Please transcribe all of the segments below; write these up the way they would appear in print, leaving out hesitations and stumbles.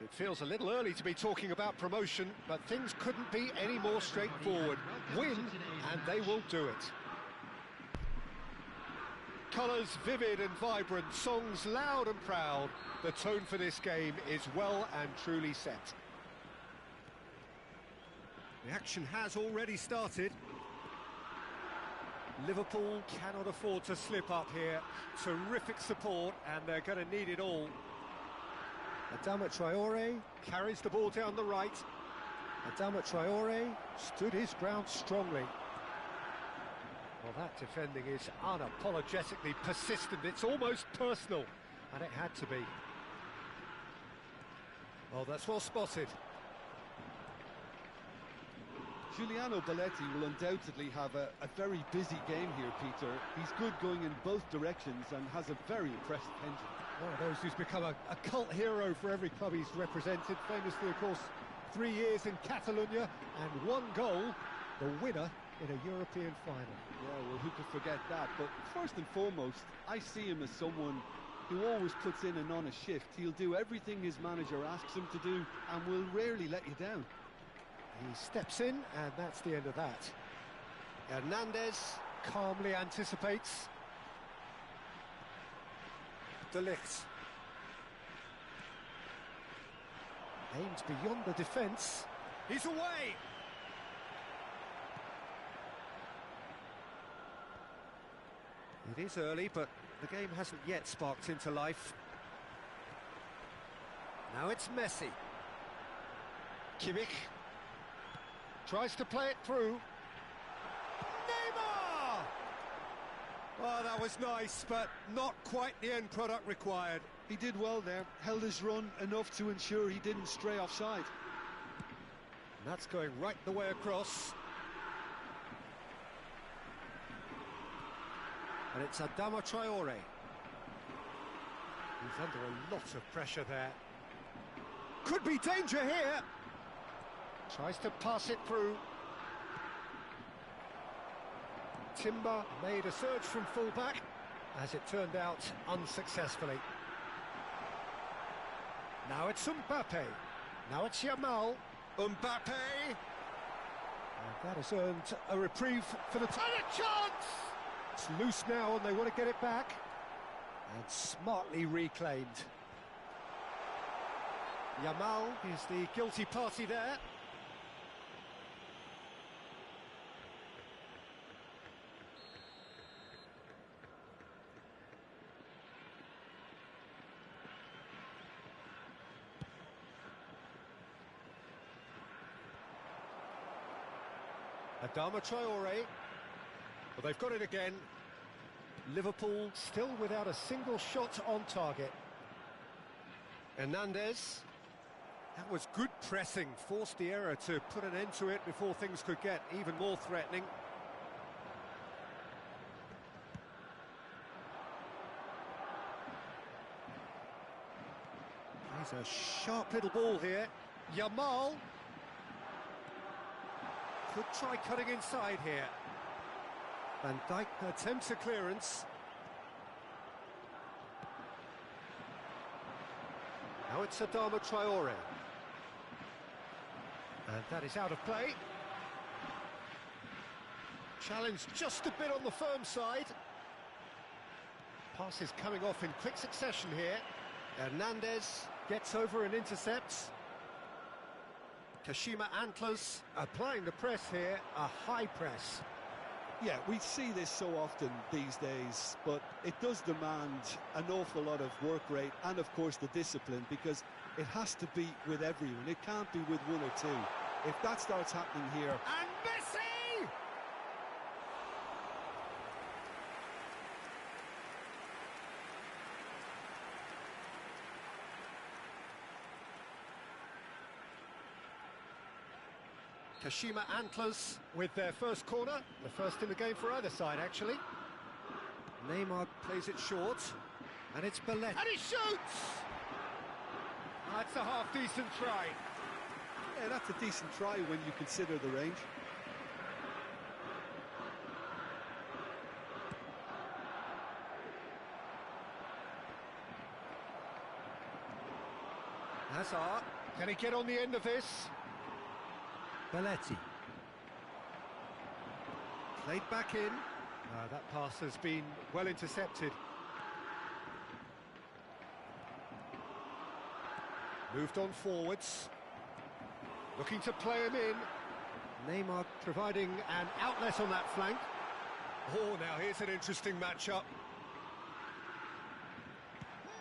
It feels a little early to be talking about promotion, but things couldn't be any more straightforward. Win, and they will do it. Colours vivid and vibrant, songs loud and proud. The tone for this game is well and truly set. The action has already started. Liverpool cannot afford to slip up here. Terrific support, and they're going to need it all. Adama Traore carries the ball down the right. Adama Traore stood his ground strongly. Well, that defending is unapologetically persistent. It's almost personal, and it had to be. Well, that's well spotted. Giuliano Belletti will undoubtedly have a very busy game here, Peter. He's good going in both directions and has a very impressive engine. One of those who's become a cult hero for every club he's represented. Famously, of course, 3 years in Catalonia and 1 goal, the winner in a European final. Yeah, well, who could forget that? But first and foremost, I see him as someone who always puts in an honest shift. He'll do everything his manager asks him to do and will rarely let you down. He steps in, and that's the end of that. Hernandez calmly anticipates. De Ligt aims beyond the defence. He's away! It is early, but the game hasn't yet sparked into life. Now it's Messi. Kimmich tries to play it through. Neymar! Oh, that was nice, but not quite the end product required. He did well there, held his run enough to ensure he didn't stray offside. And that's going right the way across. And it's Adama Traore. He's under a lot of pressure there. Could be danger here. Tries to pass it through. Timber made a surge from full-back, as it turned out, unsuccessfully. Now it's Mbappe. Now it's Yamal. Mbappe! And that has earned a reprieve for the... And a chance! It's loose now, and they want to get it back. And smartly reclaimed. Yamal is the guilty party there. Adama Traore. Well, they've got it again. Liverpool still without a single shot on target. Hernandez. That was good pressing, forced the error to put an end to it before things could get even more threatening. He's a sharp little ball here. Yamal could try cutting inside here. Van Dijk attempts a clearance. Now it's Adama Traore. And that is out of play. Challenge just a bit on the firm side. Passes coming off in quick succession here. Hernandez gets over and intercepts. Kashima Antlers applying the press here, a high press. Yeah, we see this so often these days, but it does demand an awful lot of work rate and, of course, the discipline, because it has to be with everyone. It can't be with one or two. If that starts happening here... And Messi! Kashima Antlers with their first corner, the first in the game for either side, actually. Neymar plays it short, and it's Belletti. And he shoots! That's a half-decent try. Yeah, that's a decent try when you consider the range. Hazard, can he get on the end of this? Belletti. Played back in. That pass has been well intercepted. Moved on forwards. Looking to play him in. Neymar providing an outlet on that flank. Oh, now here's an interesting matchup.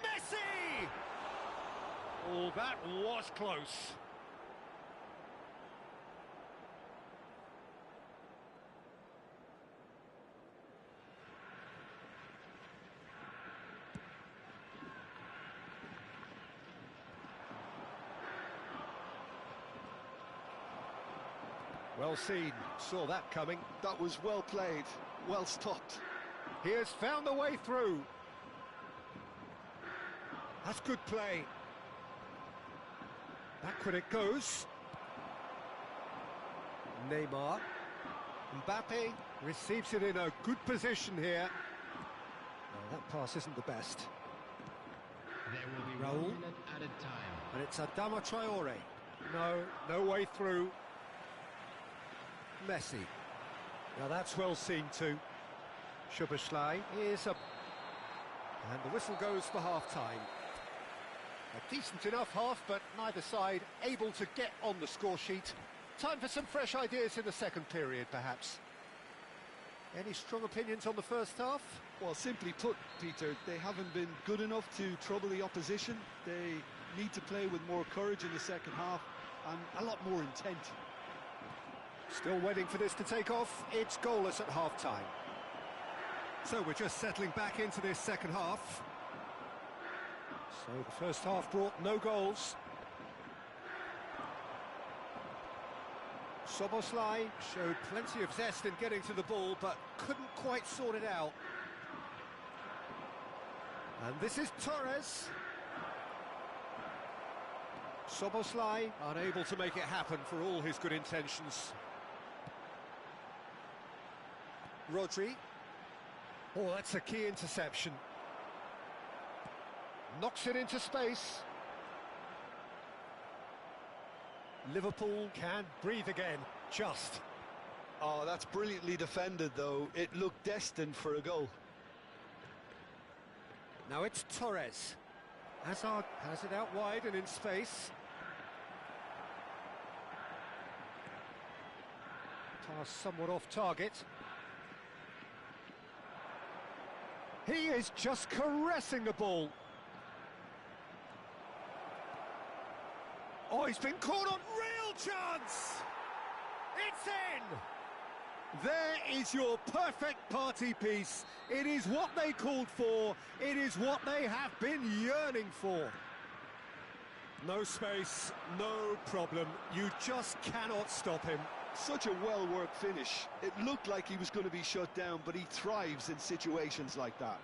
Messi! Oh, that was close. Well seen, saw that coming. That was well played, well stopped. He has found a way through. That's good play. Backward it goes. Neymar. Mbappe receives it in a good position here. No, that pass isn't the best. There will be Raul. 1 minute added time. And it's Adama Traore. No way through. Messi. Now that's well seen too. Szoboszlai is up. And the whistle goes for half-time. A decent enough half, but neither side able to get on the score sheet. Time for some fresh ideas in the second period, perhaps. Any strong opinions on the first half? Well, simply put, Peter, they haven't been good enough to trouble the opposition. They need to play with more courage in the second half and a lot more intent. Still waiting for this to take off. It's goalless at half-time. So we're just settling back into this second half. So the first half brought no goals. Szoboszlai showed plenty of zest in getting to the ball, but couldn't quite sort it out. And this is Torres. Szoboszlai unable to make it happen for all his good intentions. Rodri. Oh, that's a key interception. Knocks it into space. Liverpool can breathe again, just. Oh, that's brilliantly defended, though. It looked destined for a goal. Now it's Torres. Hazard has it out wide and in space. Pass somewhat off target. He is just caressing the ball. Oh, he's been caught on. Real chance! It's in! There is your perfect party piece. It is what they called for. It is what they have been yearning for. No space, no problem. You just cannot stop him. Such a well-worked finish. It looked like he was going to be shut down, but he thrives in situations like that.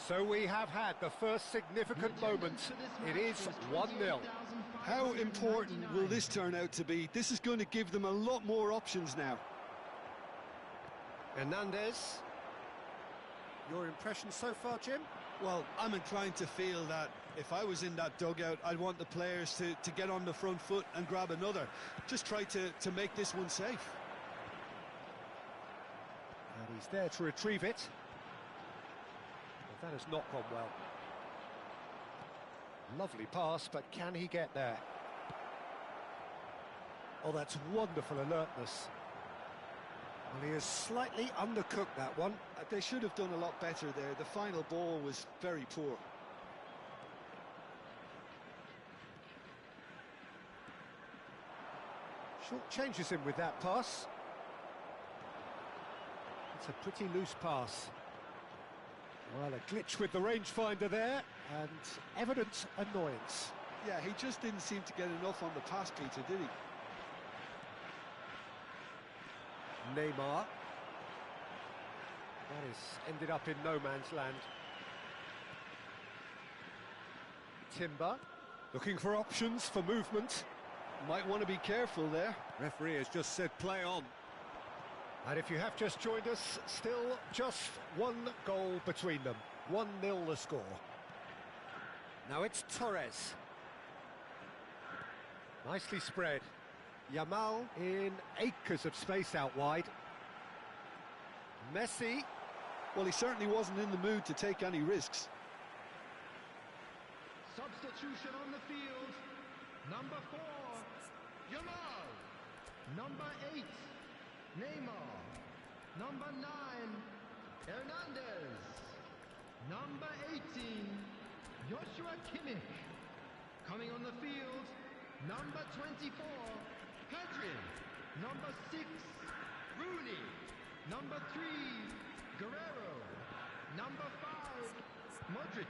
So we have had the first significant moment. It is 1-0. How important will this turn out to be? This is going to give them a lot more options now. Hernandez. Your impression so far, Jim? Well, I'm inclined to feel that if I was in that dugout, I'd want the players to get on the front foot and grab another. Just try to make this one safe. And he's there to retrieve it. But that has not gone well. Lovely pass, but can he get there? Oh, that's wonderful alertness. Well, he has slightly undercooked that one. They should have done a lot better there. The final ball was very poor. Short changes him with that pass. It's a pretty loose pass. Well, a glitch with the rangefinder there, and evident annoyance. Yeah, he just didn't seem to get enough on the pass, Peter, did he? Neymar. That has ended up in no man's land. Timber, looking for options for movement. Might want to be careful there. Referee has just said play on. And if you have just joined us, still just one goal between them. 1-0 the score. Now it's Torres. Nicely spread. Yamal in acres of space out wide. Messi. Well, he certainly wasn't in the mood to take any risks. Substitution on the field. Number 4, Yamal. Number 8, Neymar. Number 9, Hernandez. Number 18, Joshua Kimmich. Coming on the field, number 24, Pedri. Number 6, Rooney. Number 3, Guerrero. Number 5, Modric.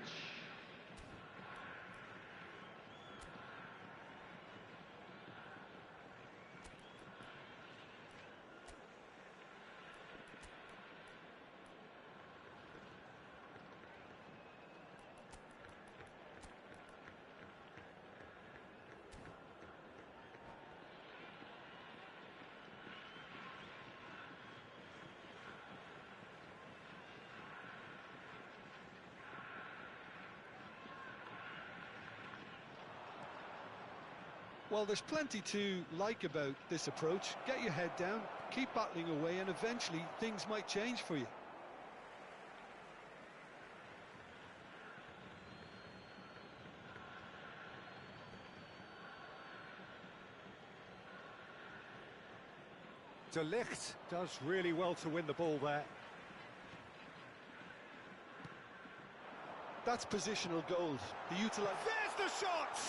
Well, there's plenty to like about this approach. Get your head down, keep battling away, and eventually things might change for you. De Ligt does really well to win the ball there. That's positional gold. The utilisation. There's the shot!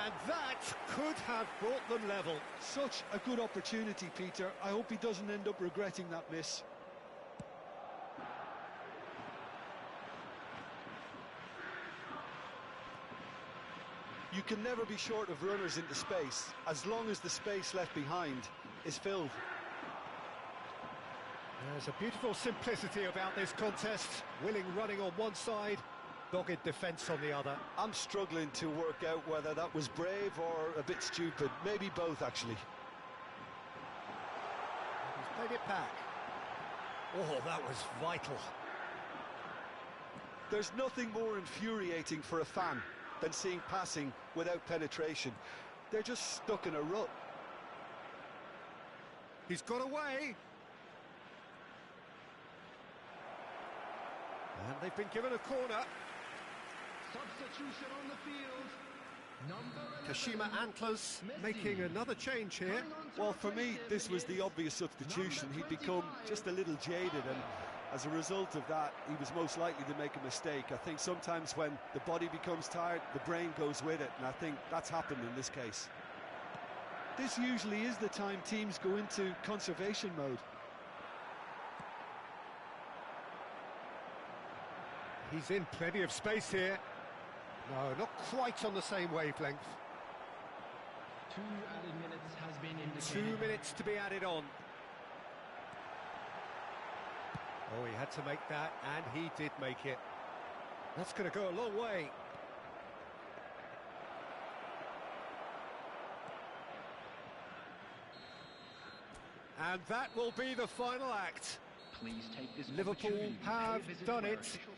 And that could have brought them level. Such a good opportunity, Peter. I hope he doesn't end up regretting that miss. You can never be short of runners into space, as long as the space left behind is filled. There's a beautiful simplicity about this contest. Willing running on one side, dogged defence on the other. I'm struggling to work out whether that was brave or a bit stupid. Maybe both, actually. He's played it back. Oh, that was vital. There's nothing more infuriating for a fan than seeing passing without penetration. They're just stuck in a rut. He's got away. And they've been given a corner. Substitution on the field. Number 11, Kashima Antlers Messi. making another change here. Coming on to Well, for me, replace this him was the is obvious substitution. number He'd become 25. just a little jaded, and as a result of that, he was most likely to make a mistake. I think sometimes when the body becomes tired, the brain goes with it, and I think that's happened in this case. This usually is the time teams go into conservation mode. He's in plenty of space here. No, not quite on the same wavelength. 2 added minutes has been indicated. 2 minutes to be added on. Oh, he had to make that, and he did make it. That's going to go a long way. And that will be the final act. Please take this Liverpool opportunity to pay a have visit done to our it. official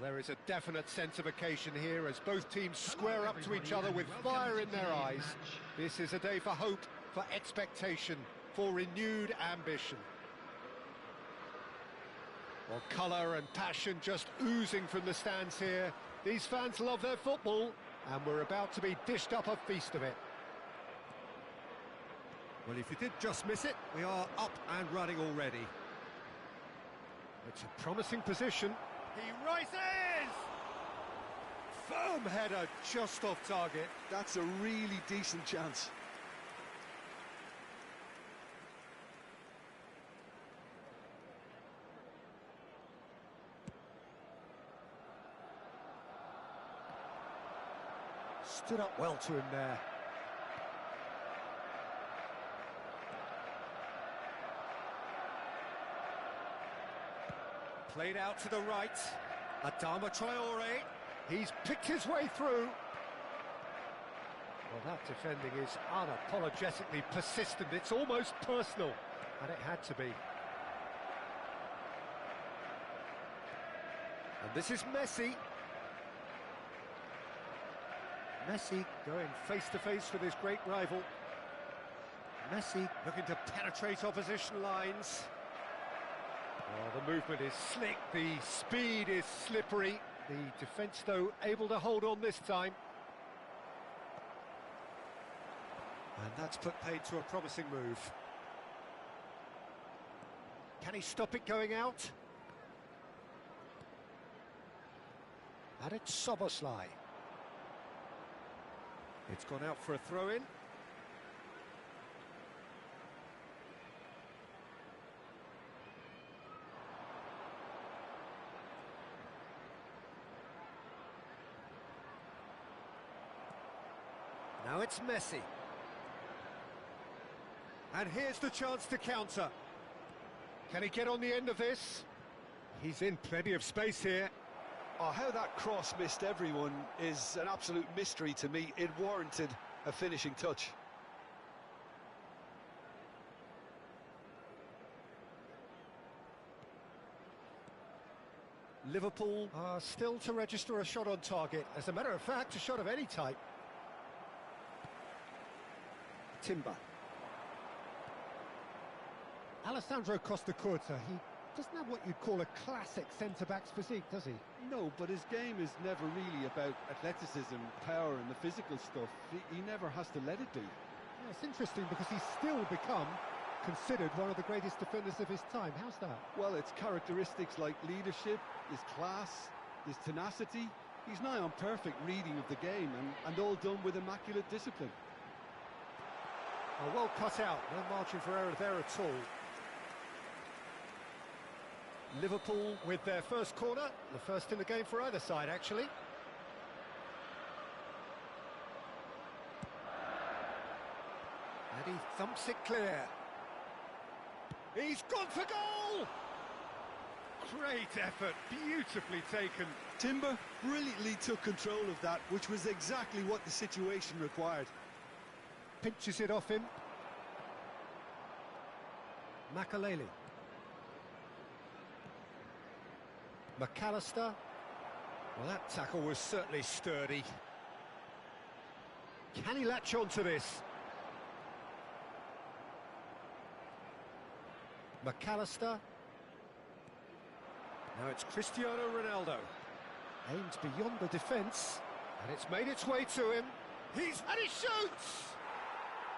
Well, there is a definite sense of occasion here as both teams square up to each other with fire in their eyes. This is a day for hope, for expectation, for renewed ambition. Well, colour and passion just oozing from the stands here. These fans love their football, and we're about to be dished up a feast of it. Well, if you did just miss it, we are up and running already. It's a promising position. He rises! Firm header just off target. That's a really decent chance. Stood up well to him there. Played out to the right. Adama Traore. He's picked his way through. Well, that defending is unapologetically persistent. It's almost personal. And it had to be. And this is Messi. Messi going face-to-face with his great rival. Messi looking to penetrate opposition lines. Oh, the movement is slick, the speed is slippery. The defence, though, able to hold on this time. And that's put paid to a promising move. Can he stop it going out? And it's Soboslai. It's gone out for a throw-in. Now it's Messi. And here's the chance to counter. Can he get on the end of this? He's in plenty of space here. Oh, how that cross missed everyone is an absolute mystery to me. It warranted a finishing touch. Liverpool are still to register a shot on target. As a matter of fact, a shot of any type. Timber. Alessandro Costa-Curta, he doesn't have what you'd call a classic centre-back's physique, does he? No, but his game is never really about athleticism, power and the physical stuff. He never has to let it be. Yeah, it's interesting because he's still become considered one of the greatest defenders of his time. How's that? Well, it's characteristics like leadership, his class, his tenacity. He's nigh on perfect reading of the game and all done with immaculate discipline. Oh, well cut out, no margin for error there at all. Liverpool with their first corner, the first in the game for either side, actually. And he thumps it clear. He's gone for goal! Great effort, beautifully taken. Timber brilliantly took control of that, which was exactly what the situation required. Pinches it off him. Makaleli. McAllister. Well, that tackle was certainly sturdy. Can he latch on to this? McAllister. Now it's Cristiano Ronaldo. Aimed beyond the defence. And it's made its way to him. And he shoots!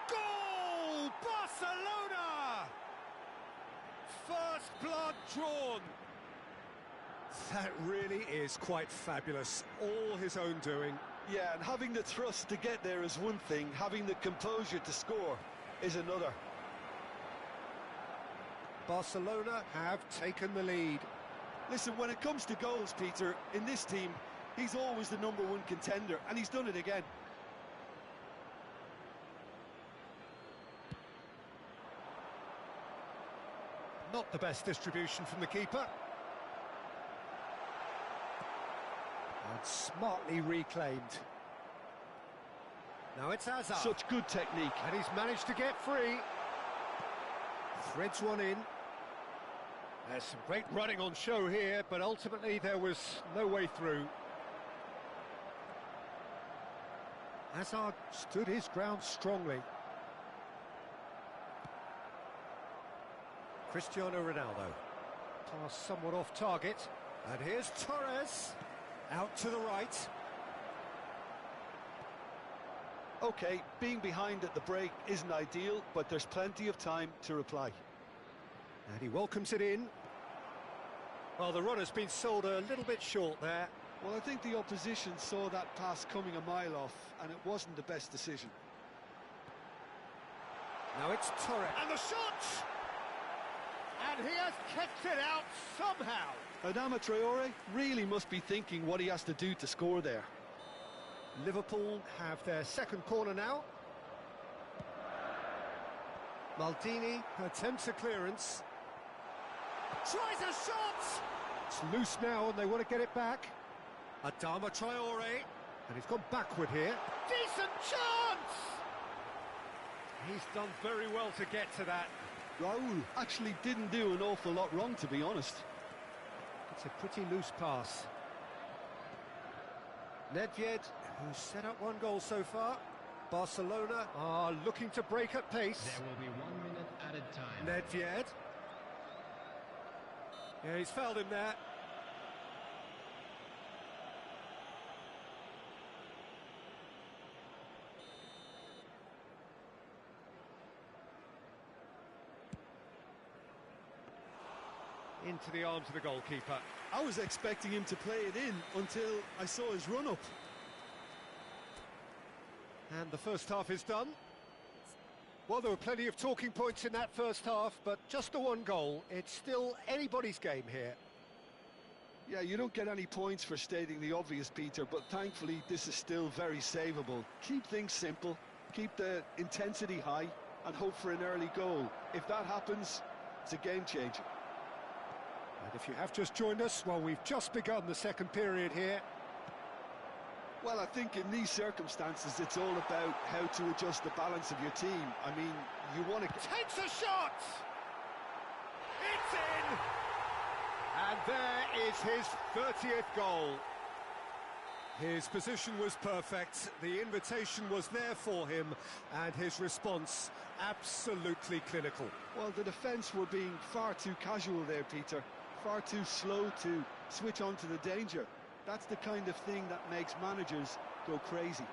Goal! Barcelona! First blood drawn. That really is quite fabulous. All his own doing. Yeah, and having the thrust to get there is one thing. Having the composure to score is another. Barcelona have taken the lead. Listen, when it comes to goals, Peter, in this team, he's always the #1 contender, and he's done it again. Not the best distribution from the keeper. And smartly reclaimed. Now it's Hazard. Such good technique. And he's managed to get free. Threads one in. There's some great running on show here, but ultimately there was no way through. Hazard stood his ground strongly. Cristiano Ronaldo. Pass somewhat off target. And here's Torres. Out to the right. OK, being behind at the break isn't ideal, but there's plenty of time to reply. And he welcomes it in. Well, the runner's been sold a little bit short there. Well, I think the opposition saw that pass coming a mile off, and it wasn't the best decision. Now it's Torres. And the shot! And he has kept it out somehow. Adama Traore really must be thinking what he has to do to score there. Liverpool have their second corner now. Maldini attempts a clearance. Tries a shot! It's loose now and they want to get it back. Adama Traore. And he's gone backward here. Decent chance! He's done very well to get to that. Raul actually didn't do an awful lot wrong, to be honest. It's a pretty loose pass. Nedved, who's set up one goal so far. Barcelona are looking to break at pace. There will be 1 minute added time. Nedved. Yeah, he's fouled him there. Into the arms of the goalkeeper. I was expecting him to play it in until I saw his run-up. And the first half is done. Well, there were plenty of talking points in that first half, but just the one goal. It's still anybody's game here. Yeah, you don't get any points for stating the obvious, Peter, but thankfully this is still very savable. Keep things simple, keep the intensity high, and hope for an early goal. If that happens, it's a game changer. And if you have just joined us, well, we've just begun the second period here. Well, I think in these circumstances, it's all about how to adjust the balance of your team. I mean, you want to... Takes a shot! It's in! And there is his 30th goal. His position was perfect, the invitation was there for him, and his response absolutely clinical. Well, the defence were being far too casual there, Peter. Far too slow to switch on to the danger. That's the kind of thing that makes managers go crazy.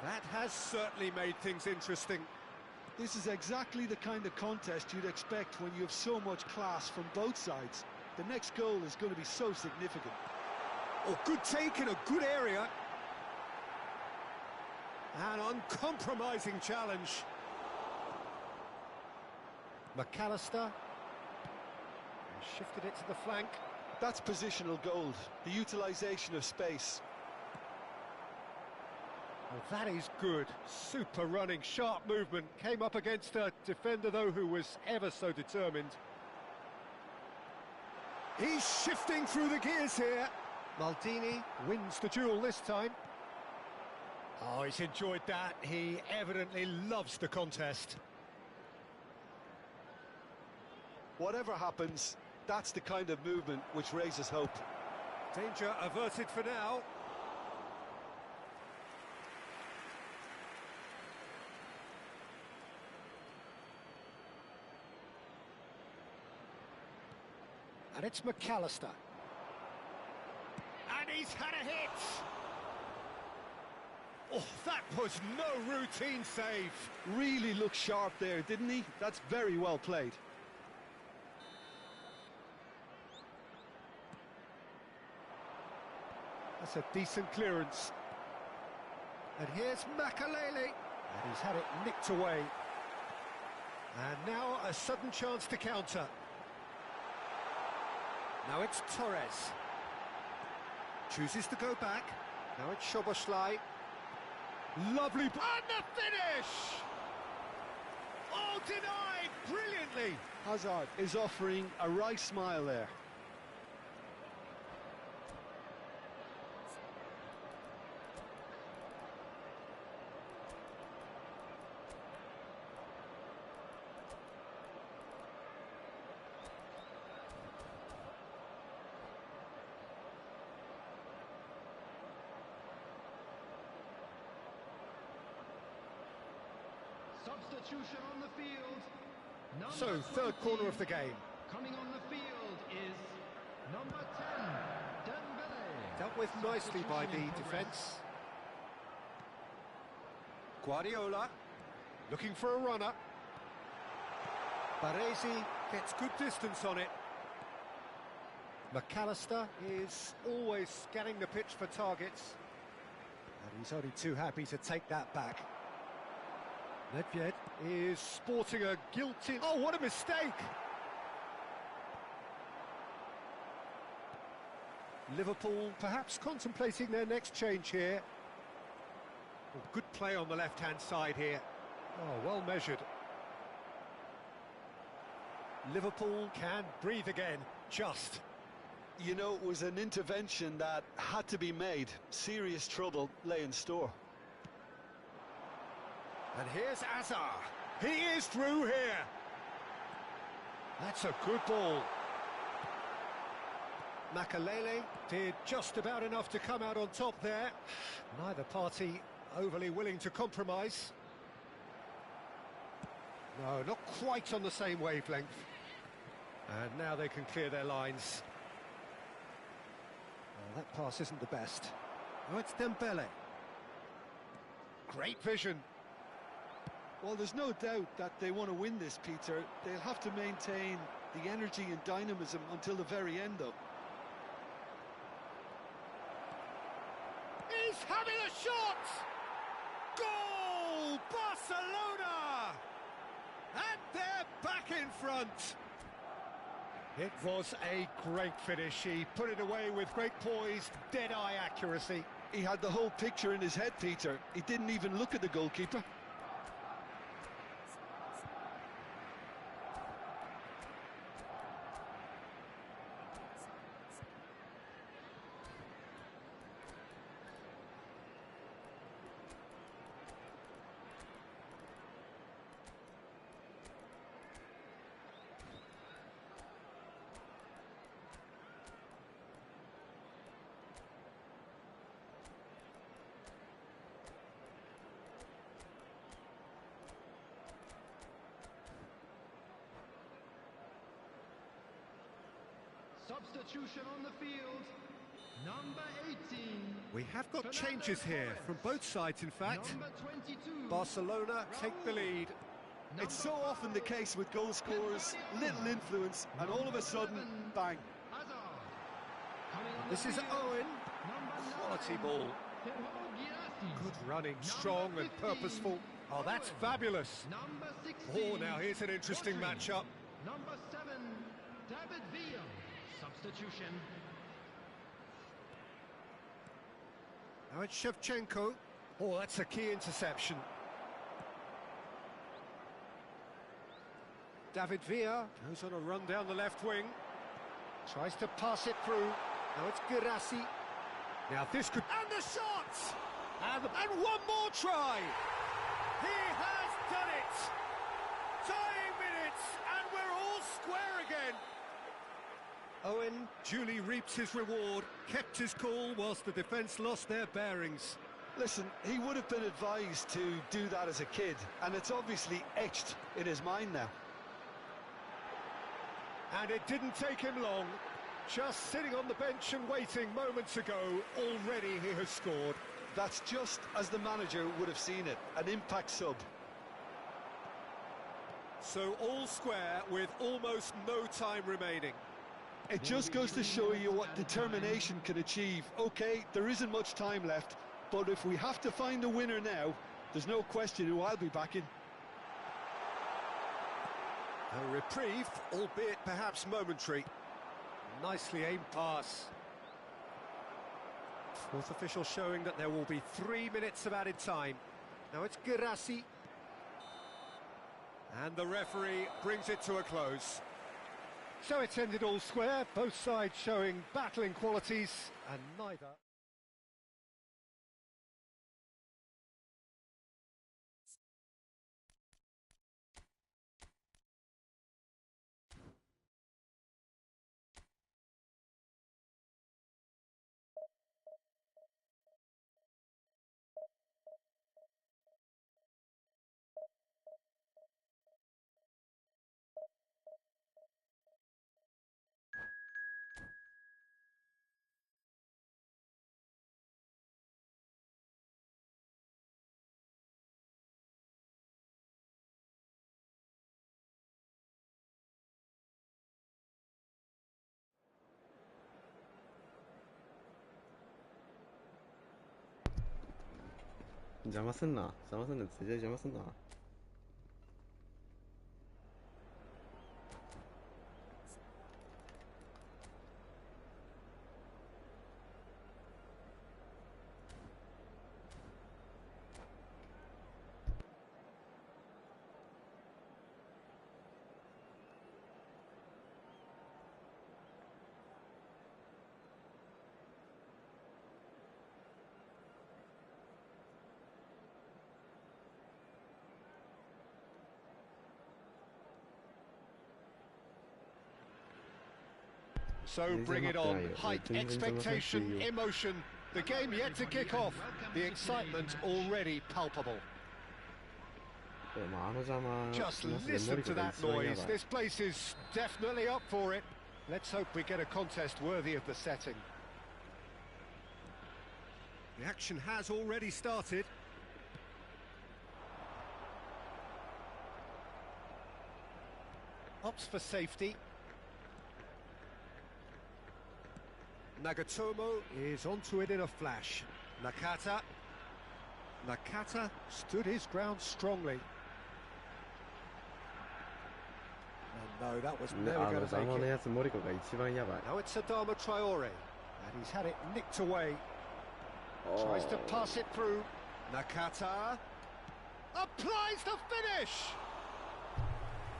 That has certainly made things interesting. This is exactly the kind of contest you'd expect when you have so much class from both sides. The next goal is going to be so significant. Oh, good take in a good area. An uncompromising challenge. McAllister. Shifted it to the flank. That's positional gold, the utilisation of space. Well, that is good. Super running, sharp movement. Came up against a defender, though, who was ever so determined. He's shifting through the gears here. Maldini wins the duel this time. Oh, he's enjoyed that. He evidently loves the contest. Whatever happens, that's the kind of movement which raises hope. Danger averted for now. And it's McAllister. And he's had a hit! Oh, that was no routine save. Really looked sharp there, didn't he? That's very well played. That's a decent clearance. And here's Makalele. And he's had it nicked away. And now a sudden chance to counter. Now it's Torres. Chooses to go back. Now it's Szoboszlai. Lovely... And the finish! Oh, denied brilliantly. Hazard is offering a wry smile there. Substitution on the field. So, Number third 20. corner of the game. Coming on the field is number 10, Dembele. Dealt with nicely by the Substitution in progress. defence. Guardiola, looking for a runner. Baresi gets good distance on it. McAllister is always scanning the pitch for targets. And he's only too happy to take that back. Nedved is sporting a guilty... Oh, what a mistake! Liverpool perhaps contemplating their next change here. Oh, good play on the left-hand side here. Oh, well measured. Liverpool can breathe again, just. You know, it was an intervention that had to be made. Serious trouble lay in store. And here's Azar. He is through here. That's a good ball. Makalele did just about enough to come out on top there. Neither party overly willing to compromise. No, not quite on the same wavelength. And now they can clear their lines. Well, that pass isn't the best. Oh, it's Dembele. Great vision. Well, there's no doubt that they want to win this, Peter. They'll have to maintain the energy and dynamism until the very end, though. He's having a shot! Goal! Barcelona! And they're back in front. It was a great finish. He put it away with great poise, dead-eye accuracy. He had the whole picture in his head, Peter. He didn't even look at the goalkeeper. Substitution on the field. Number 18. We have got changes here from both sides, in fact. Number 22. Barcelona take the lead. It's so often the case with goal scorers, little influence, and all of a sudden, bang. Hazard. Coming on This the is field. Owen. Number Quality 9, ball. Girassi. Good running, strong and 15. purposeful. Oh, that's fabulous. Number 16. Oh, now here's an interesting Rodri. matchup. Number 7, David Villa. Substitution. Now it's Shevchenko. Oh, that's a key interception. David Villa goes on a run down the left wing. Tries to pass it through. Now it's Girassi. Now this could... And the shot! And one more try! He has done it! Tying minutes, and we're all square again. Owen duly reaps his reward, kept his cool whilst the defence lost their bearings. Listen, he would have been advised to do that as a kid, and it's obviously etched in his mind now. And it didn't take him long. Just sitting on the bench and waiting moments ago, already he has scored. That's just as the manager would have seen it, an impact sub. So all square with almost no time remaining. It just goes to show you what determination can achieve. OK, there isn't much time left, but if we have to find a winner now, there's no question who I'll be backing. A reprieve, albeit perhaps momentary. Nicely aimed pass. Fourth official showing that there will be 3 minutes of added time. Now it's Girassi. And the referee brings it to a close. So it's ended all square, both sides showing battling qualities, and neither... 邪魔すんな絶対邪魔すんな。So bring it on. Height, expectation, emotion. The game yet to kick off. The excitement already palpable. Just listen to that noise. This place is definitely up for it. Let's hope we get a contest worthy of the setting. The action has already started. Opts for safety. Nagatomo is onto it in a flash. Nakata. Nakata stood his ground strongly. And no, that was never going to make it. Now it's Adama Traore, and he's had it nicked away. Tries to pass it through. Nakata applies the finish.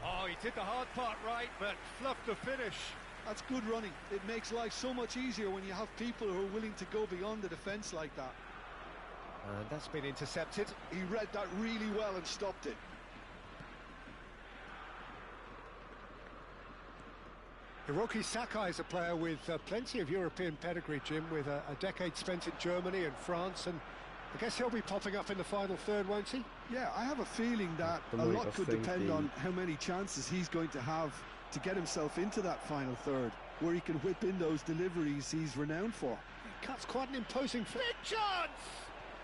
Oh, he did the hard part right, but fluffed the finish. That's good running. It makes life so much easier when you have people who are willing to go beyond the defence like that. And that's been intercepted. He read that really well and stopped it. Hiroki Sakai is a player with plenty of European pedigree, Jim, with a decade spent in Germany and France, and I guess he'll be popping up in the final third, won't he? Yeah, I have a feeling that a lot could depend on how many chances he's going to have to get himself into that final third, where he can whip in those deliveries he's renowned for. He cuts quite an imposing... Big chance!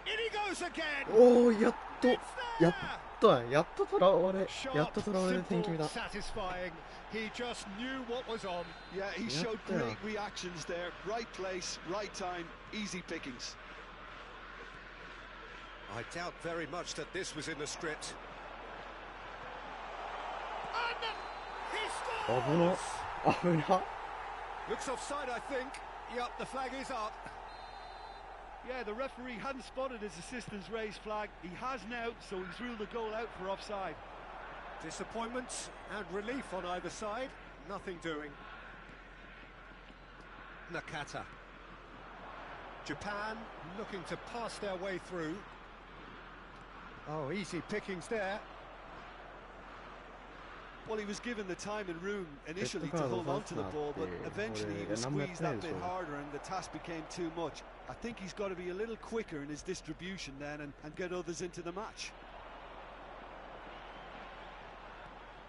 In he goes again! Oh, やっとトラオレで点決めた。 satisfying. He just knew what was on. Yeah, he showed great reactions there. Right place, right time, easy pickings. I doubt very much that this was in the script. And he scores! Looks offside, I think. Yep, the flag is up. Yeah, the referee hadn't spotted his assistant's raised flag. He has now, so he's ruled the goal out for offside. Disappointment and relief on either side. Nothing doing. Nakata. Japan looking to pass their way through. Oh, easy pickings there. Well, he was given the time and room initially to hold on to the ball, but eventually he was squeezed that bit harder and the task became too much. I think he's got to be a little quicker in his distribution then and get others into the match.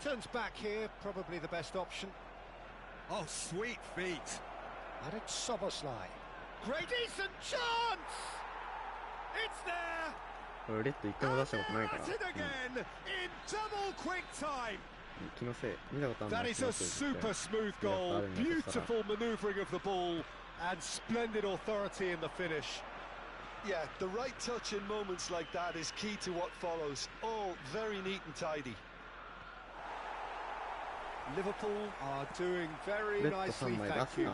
Turns back here, probably the best option. Oh, sweet feet. And it's Soboslai. Great decent chance! It's there! And it again in double quick time. That is a super smooth goal, beautiful manoeuvring of the ball and splendid authority in the finish. Yeah, the right touch in moments like that is key to what follows. All very neat and tidy. Liverpool are doing very nicely, thank you.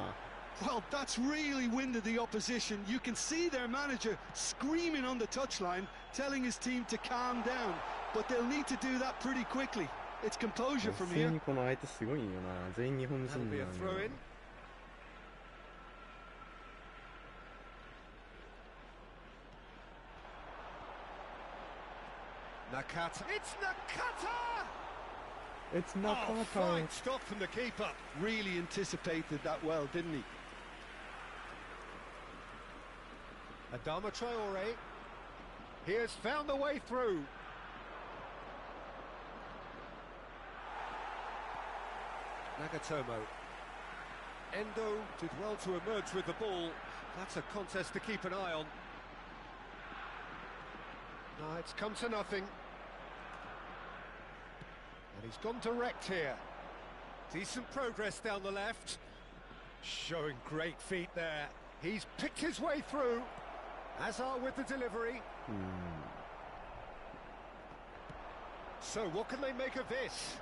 Well, that's really winded the opposition. You can see their manager screaming on the touchline, telling his team to calm down, but they'll need to do that pretty quickly. It's composure from here. That'll be a throw-in. Nakata. It's Nakata! It's Nakata. Oh, fine stop from the keeper. Really anticipated that well, didn't he? Adama Traore. He has found the way through. Nagatomo. Endo did well to emerge with the ball. That's a contest to keep an eye on. No, it's come to nothing. And he's gone direct here. Decent progress down the left. Showing great feet there. He's picked his way through. Azar with the delivery. So what can they make of this?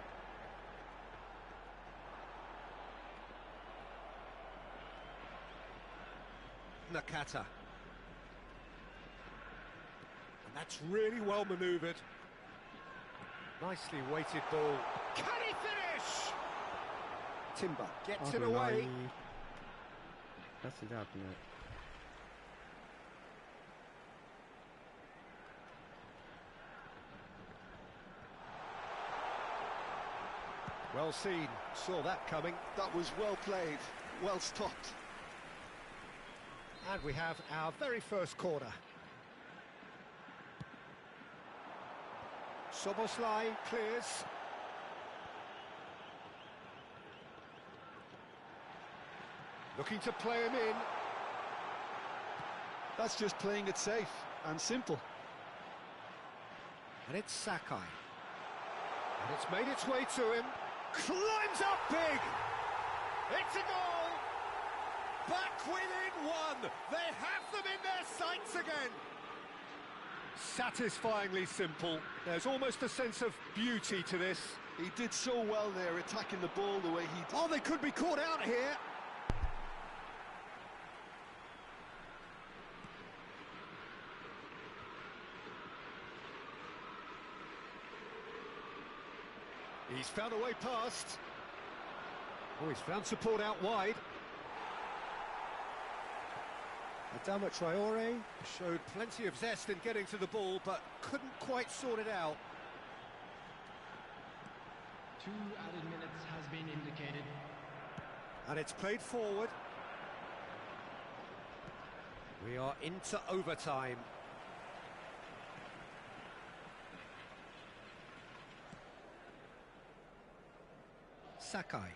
Nakata. And that's really well manoeuvred. Nicely weighted ball. Can he finish? Timber gets it away. That's happening. Well seen, saw that coming. That was well played, well stopped. And we have our very first corner. Soboslai clears. Looking to play him in. That's just playing it safe and simple. And it's Sakai. And it's made its way to him. Climbs up big! It's a goal! Back within one! They have them in their sights again! Satisfyingly simple. There's almost a sense of beauty to this. He did so well there, attacking the ball the way he did. Oh, they could be caught out here! He's found a way past. Oh, he's found support out wide. Adama Traore showed plenty of zest in getting to the ball, but couldn't quite sort it out. 2 added minutes has been indicated. And it's played forward. We are into overtime. Sakai.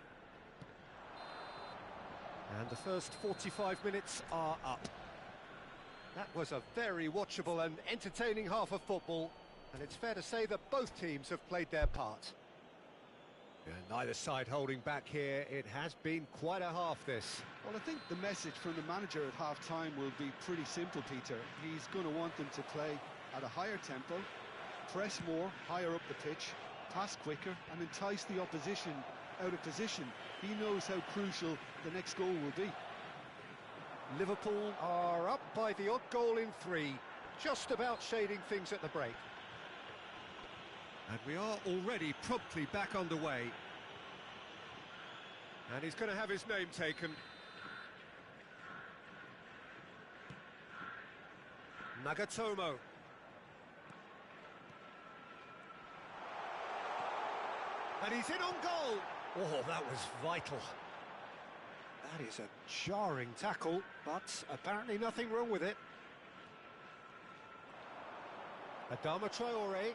And the first 45 minutes are up. That was a very watchable and entertaining half of football, and it's fair to say that both teams have played their part. And neither side holding back here. It has been quite a half, this. Well, I think the message from the manager at half-time will be pretty simple, Peter. He's going to want them to play at a higher tempo, press more, higher up the pitch, pass quicker, and entice the opposition out of position. He knows how crucial the next goal will be. Liverpool are up by the odd goal in 3, just about shading things at the break. And we are already promptly back underway. And he's going to have his name taken. Nagatomo. And he's in on goal. Oh, that was vital. That is a jarring tackle, but apparently nothing wrong with it. Adama Traore.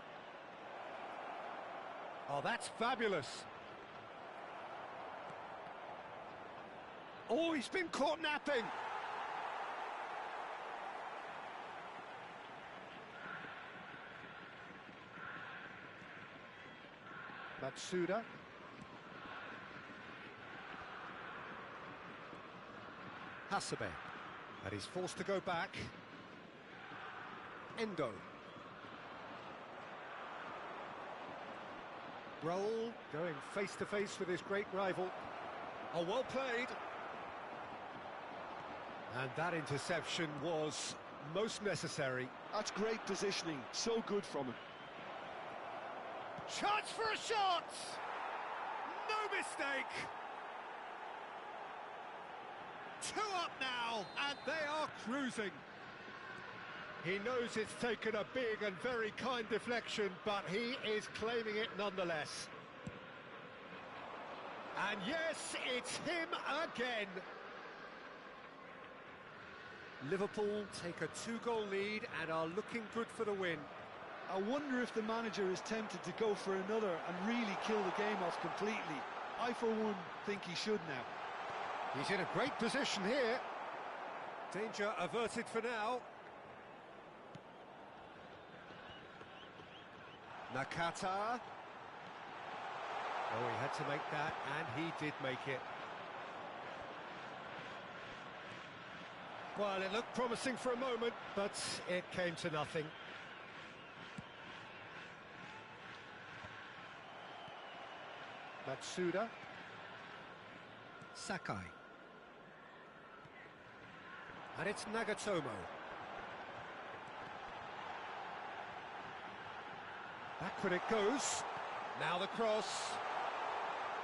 Oh, that's fabulous. Oh, he's been caught napping. Matsuda. Hasebe. And he's forced to go back. Endo. Roll, going face-to-face with his great rival. Oh, well played. And that interception was most necessary. That's great positioning, so good from him. Chance for a shot! No mistake! 2 up now, and they are cruising. He knows it's taken a big and very kind deflection, but he is claiming it nonetheless. And yes, it's him again. Liverpool take a 2-goal lead and are looking good for the win. I wonder if the manager is tempted to go for another and really kill the game off completely. I, for one, think he should now. He's in a great position here. Danger averted for now. Nakata. Oh, he had to make that, and he did make it. Well, it looked promising for a moment, but it came to nothing. Matsuda. Sakai. And it's Nagatomo. Backward it goes. Now the cross.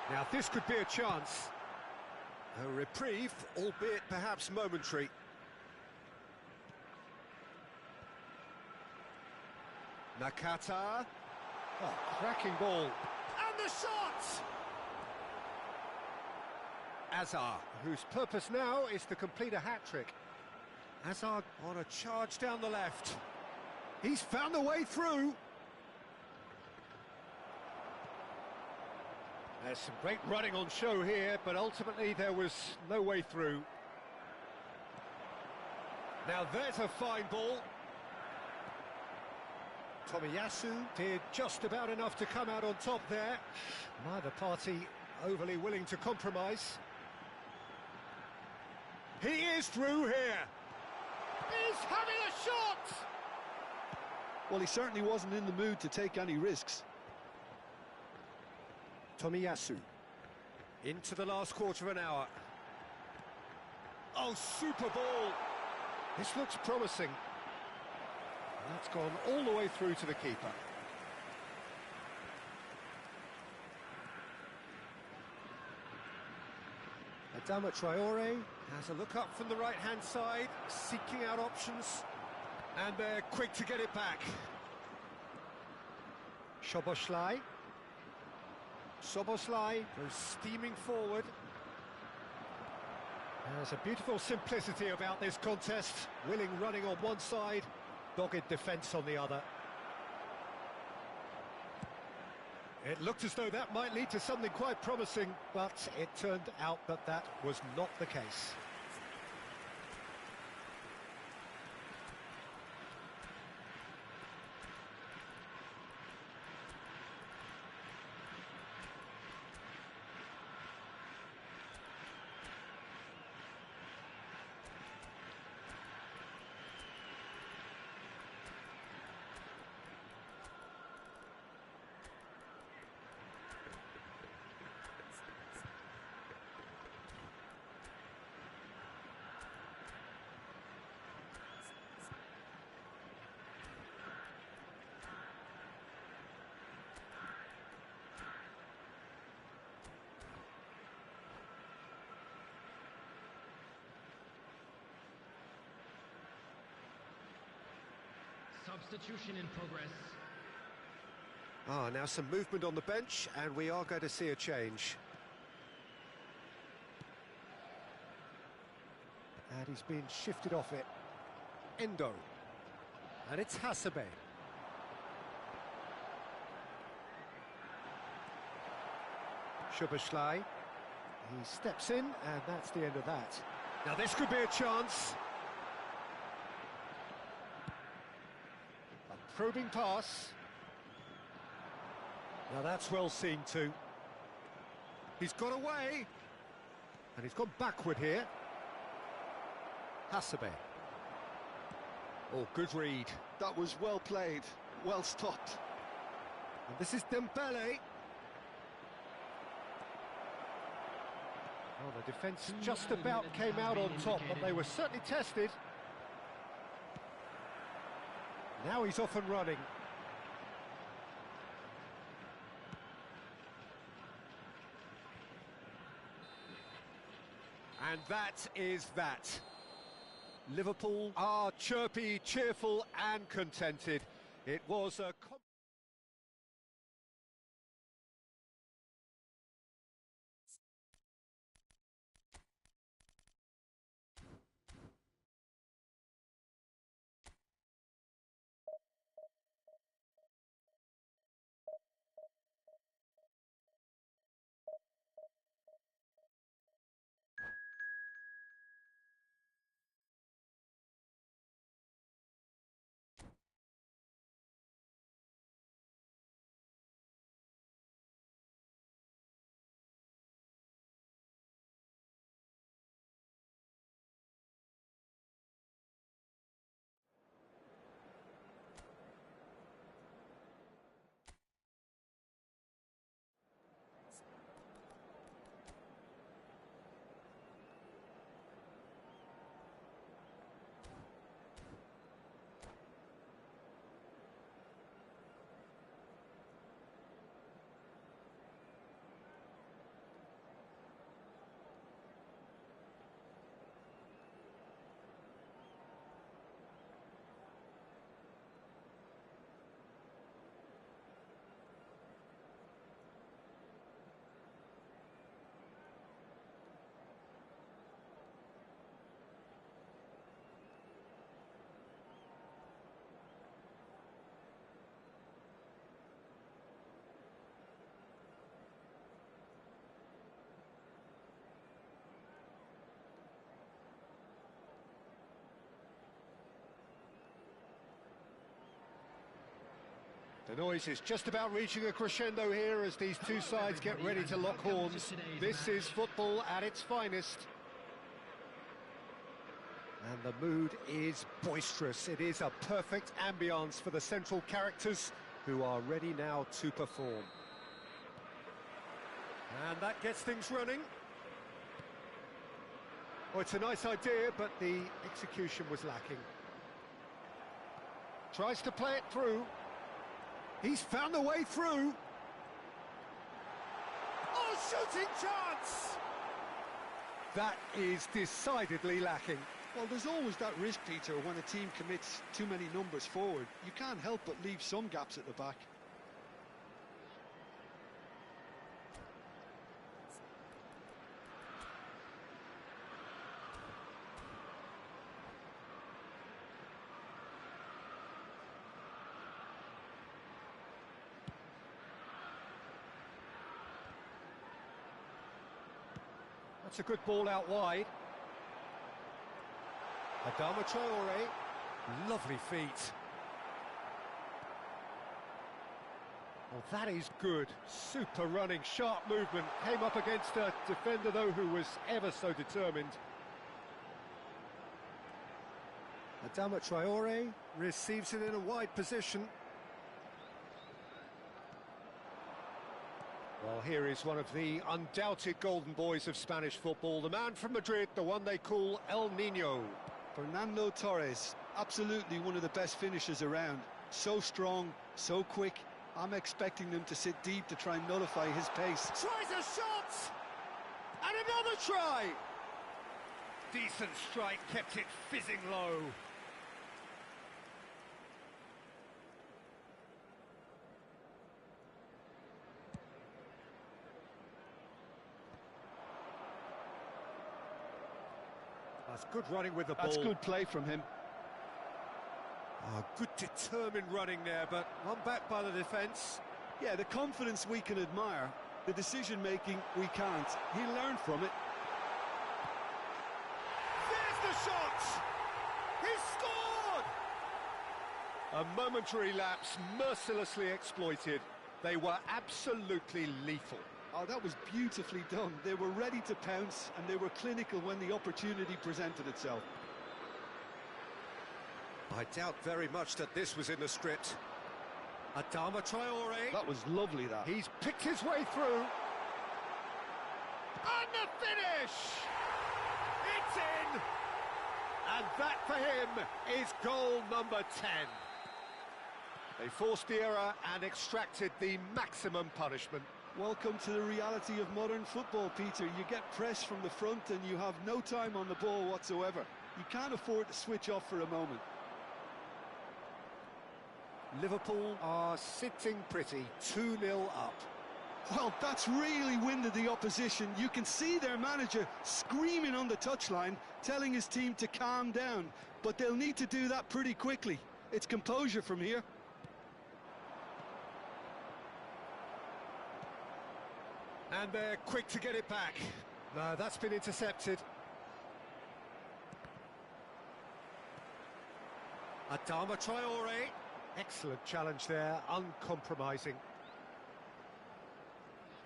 Now this could be a chance. A reprieve, albeit perhaps momentary. Nakata. Oh, cracking ball. And the shot! Azar, whose purpose now is to complete a hat-trick. Azar on a charge down the left. He's found the way through. There's some great running on show here, but ultimately there was no way through. Now there's a fine ball. Tomiyasu did just about enough to come out on top there. Neither party overly willing to compromise. He is through here. He's having a shot! Well, he certainly wasn't in the mood to take any risks. Tomiyasu into the last quarter of an hour. Oh, super ball! This looks promising. That's gone all the way through to the keeper. Adama Traore has a look up from the right-hand side, seeking out options, and they're quick to get it back. Szoboszlai. Szoboszlai goes steaming forward. There's a beautiful simplicity about this contest. Willing running on one side, dogged defence on the other. It looked as though that might lead to something quite promising, but it turned out that that was not the case. Substitution in progress. Now some movement on the bench, and we are going to see a change. And he's been shifted off it. Endo. And it's Hasebe. Szoboszlai. He steps in, and that's the end of that. Now this could be a chance. A probing pass. Now that's well seen too. He's got away. And he's gone backward here. Hasebe. Oh, good read. That was well played, well stopped. And this is Dembele. Oh, the defence just about came out on top, but they were certainly tested. Now he's off and running. And that is that. Liverpool are chirpy, cheerful and contented. It was a The noise is just about reaching a crescendo here as these two sides get ready to lock horns. This is football at its finest. And the mood is boisterous. It is a perfect ambience for the central characters who are ready now to perform. And that gets things running. Oh, it's a nice idea, but the execution was lacking. Tries to play it through. He's found the way through. Oh, shooting chance! That is decidedly lacking. Well, there's always that risk, Peter, when a team commits too many numbers forward. You can't help but leave some gaps at the back. That's a good ball out wide. Adama Traore, lovely feet. Well, that is good. Super running, sharp movement. Came up against a defender, though, who was ever so determined. Adama Traore receives it in a wide position. Well, here is one of the undoubted golden boys of Spanish football, the man from Madrid, the one they call El Niño. Fernando Torres, absolutely one of the best finishers around. So strong, so quick. I'm expecting them to sit deep to try and nullify his pace. Tries a shot! And another try! Decent strike, kept it fizzing low. That's good running with the ball. That's good play from him. Oh, good determined running there, but one back by the defence. Yeah, the confidence we can admire, the decision-making we can't. He learned from it. There's the shot! He scored! A momentary lapse, mercilessly exploited. They were absolutely lethal. Oh, that was beautifully done. They were ready to pounce, and they were clinical when the opportunity presented itself. I doubt very much that this was in the script. Adama Traore. That was lovely, that. He's picked his way through. And the finish! It's in! And that for him is goal number 10. They forced the error and extracted the maximum punishment. Welcome to the reality of modern football, Peter. You get press from the front and you have no time on the ball whatsoever. You can't afford to switch off for a moment. Liverpool are sitting pretty, 2-0 up. Well, that's really winded the opposition. You can see their manager screaming on the touchline, telling his team to calm down. But they'll need to do that pretty quickly. It's composure from here. And they're quick to get it back. No, that's been intercepted. Adama Traore. Excellent challenge there, uncompromising.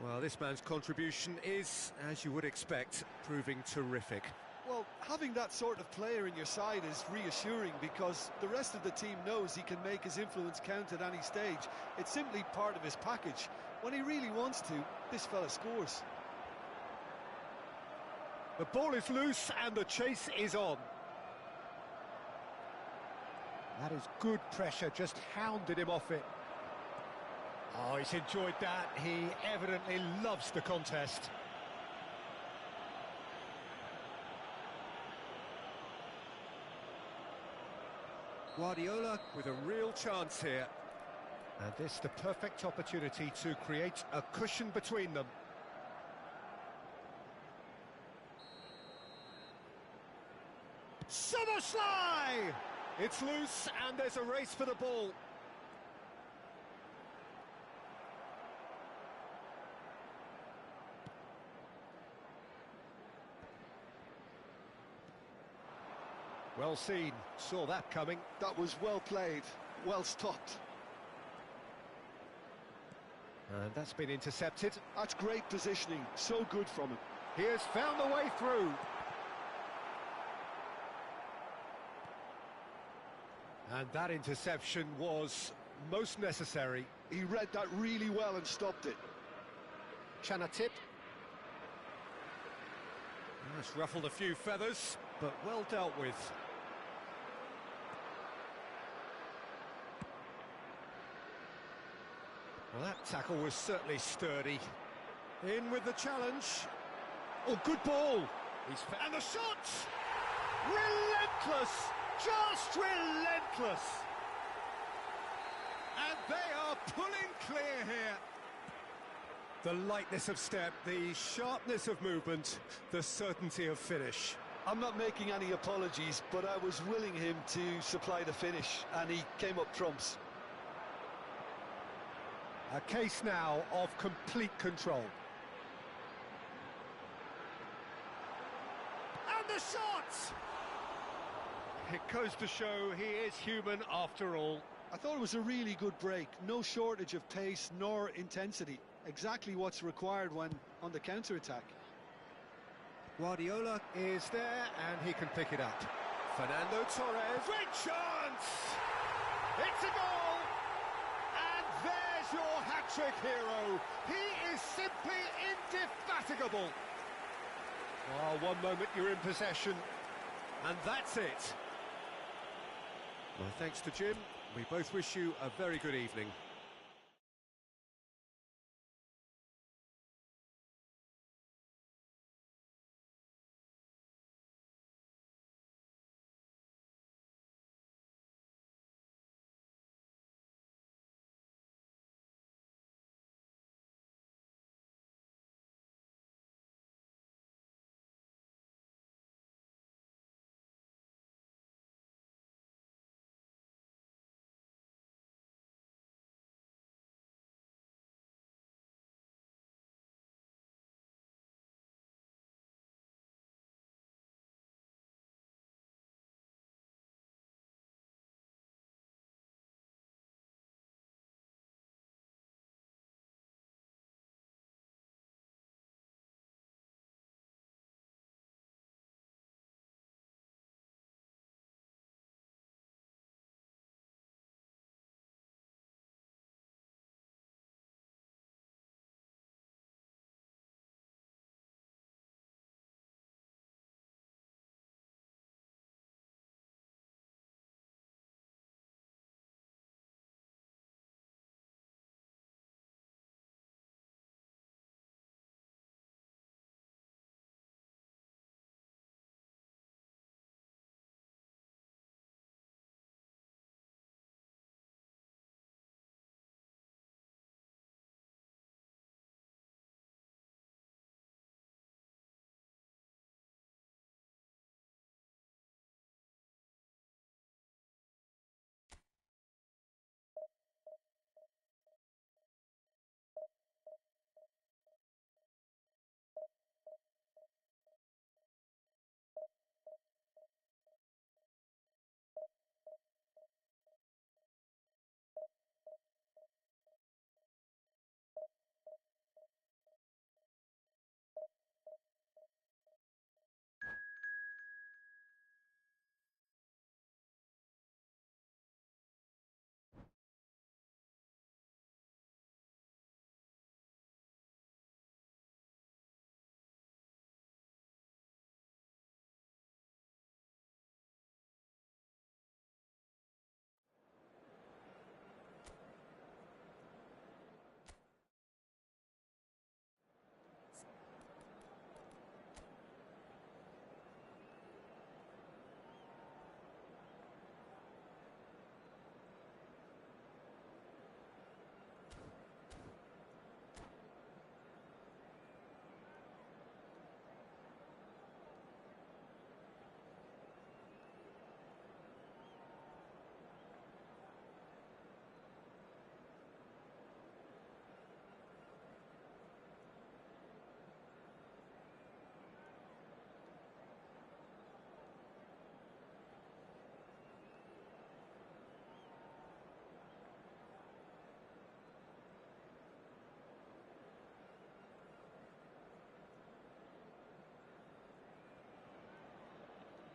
Well, this man's contribution is, as you would expect, proving terrific. Well, having that sort of player in your side is reassuring because the rest of the team knows he can make his influence count at any stage. It's simply part of his package. When he really wants to, this fella scores. The ball is loose and the chase is on. That is good pressure, just hounded him off it. Oh, he's enjoyed that. He evidently loves the contest. Guardiola with a real chance here. And this the perfect opportunity to create a cushion between them. Summerslide! It's loose and there's a race for the ball. Well seen, saw that coming. That was well played, well stopped. And that's been intercepted. That's great positioning, so good from him. He has found the way through. And that interception was most necessary. He read that really well and stopped it. Chanatip. That's ruffled a few feathers, but well dealt with. Well, that tackle was certainly sturdy. In with the challenge. Oh, good ball. And the shot! Relentless! Just relentless! And they are pulling clear here. The lightness of step, the sharpness of movement, the certainty of finish. I'm not making any apologies, but I was willing him to supply the finish, and he came up trumps. A case now of complete control. And the shot! It goes to show he is human after all. I thought it was a really good break. No shortage of pace nor intensity. Exactly what's required when on the counter-attack. Guardiola is there and he can pick it up. Fernando Torres. Great chance! It's a goal! And there's your hat-trick hero. He is simply indefatigable. Oh, one moment you're in possession, and that's it. Well, thanks to Jim. We both wish you a very good evening.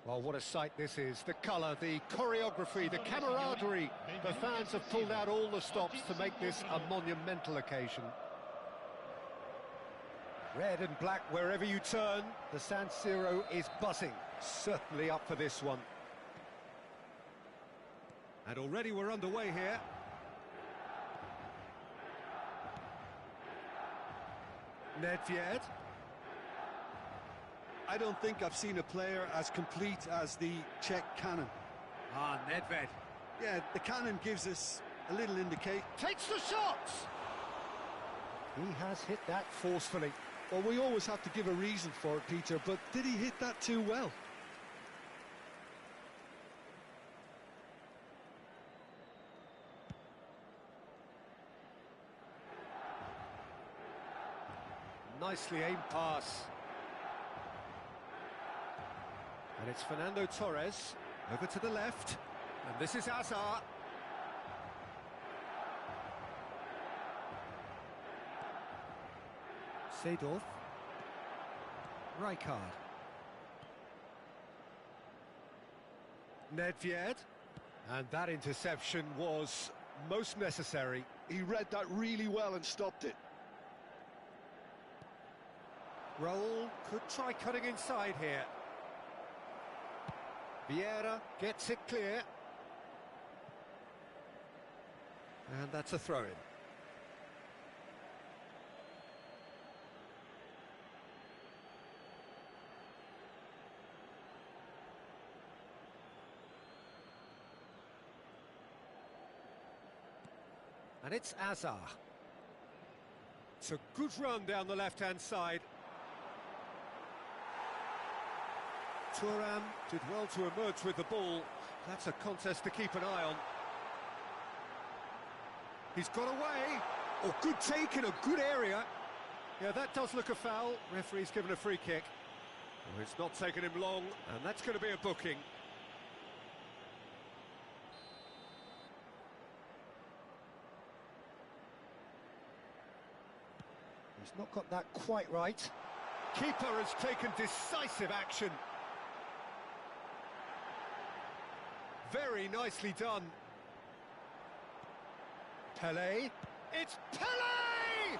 Well, what a sight this is. The colour, the choreography, the camaraderie. The fans have pulled out all the stops to make this a monumental occasion. Red and black wherever you turn. The San Siro is buzzing. Certainly up for this one. And already we're underway here. Nedved. I don't think I've seen a player as complete as the Czech cannon. Ah, Nedved. Yeah, the cannon gives us a little indication. Takes the shot! He has hit that forcefully. Well, we always have to give a reason for it, Peter, but did he hit that too well? Nicely aimed pass. And it's Fernando Torres, over to the left, and this is Azar. Seedorf. Rijkaard. Nedved. And that interception was most necessary. He read that really well and stopped it. Raul could try cutting inside here. Vieira gets it clear. And that's a throw-in. And it's Azar. It's a good run down the left-hand side. Thuram did well to emerge with the ball. That's a contest to keep an eye on. He's got away. Oh, good take in a good area. Yeah, that does look a foul. Referee's given a free kick. Oh, it's not taken him long, and that's going to be a booking. He's not got that quite right. Keeper has taken decisive action. Very nicely done. Pelé. It's Pelé!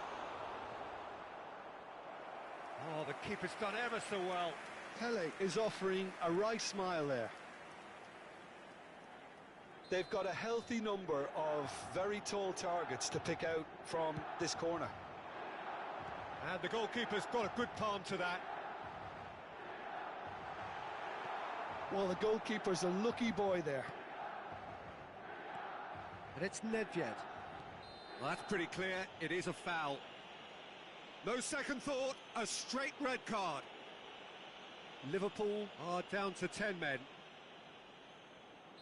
Oh, the keeper's done ever so well. Pelé is offering a right smile there. They've got a healthy number of very tall targets to pick out from this corner. And the goalkeeper's got a good palm to that. Well, the goalkeeper's a lucky boy there. And it's Nedved. Well, that's pretty clear. It is a foul. No second thought, a straight red card. Liverpool are down to 10 men.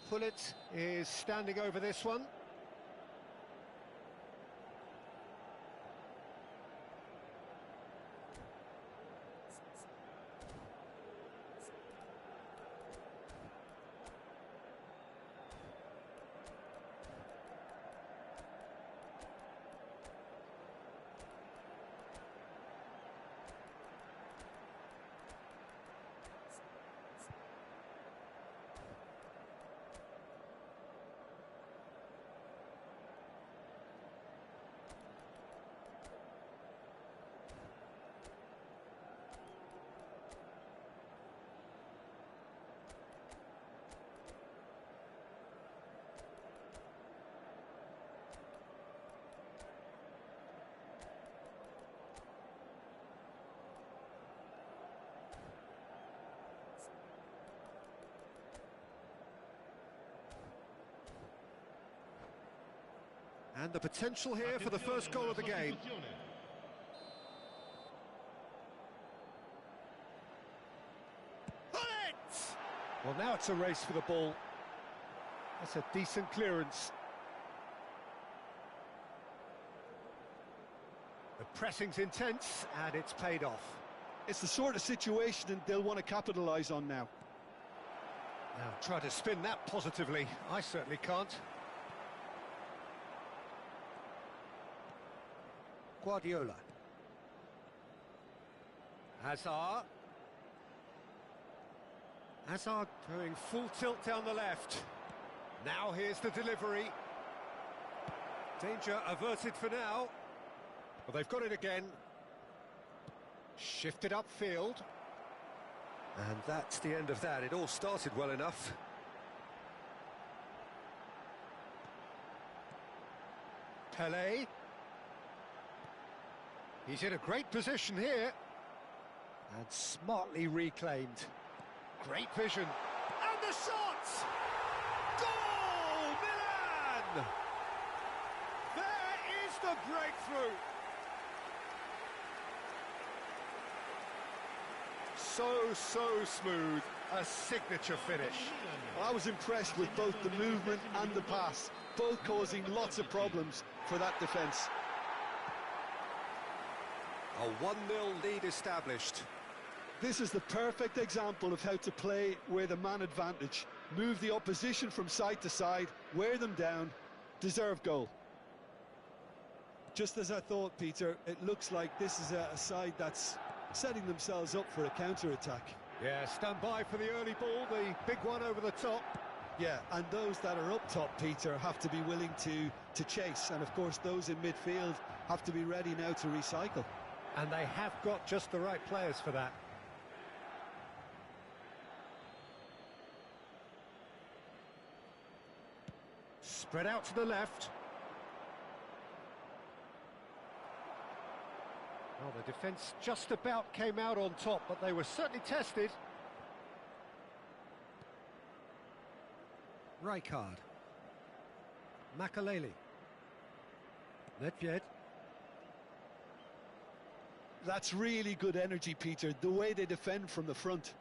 Pullet is standing over this one. And the potential here for the first goal of the game. Well, now it's a race for the ball. That's a decent clearance. The pressing's intense, and it's paid off. It's the sort of situation that they'll want to capitalise on now. Now, try to spin that positively. I certainly can't. Guardiola. Hazard. Hazard going full tilt down the left. Now here's the delivery. Danger averted for now. Well, they've got it again. Shifted upfield. And that's the end of that. It all started well enough. Pelé. He's in a great position here. And smartly reclaimed. Great vision. And the shot! Goal! Milan! There is the breakthrough. So smooth. A signature finish. I was impressed with both the movement and the pass, both causing lots of problems for that defence. A 1-0 lead established. This is the perfect example of how to play with a man advantage. Move the opposition from side to side, wear them down, deserve goal. Just as I thought, Peter, it looks like this is a side that's setting themselves up for a counter-attack. Yeah, stand by for the early ball, the big one over the top. Yeah, and those that are up top, Peter, have to be willing to chase. And of course, those in midfield have to be ready now to recycle. And they have got just the right players for that. Spread out to the left. Well, the defence just about came out on top, but they were certainly tested. Rijkaard. Makaleli. Nedved. That's really good energy, Peter, the way they defend from the front.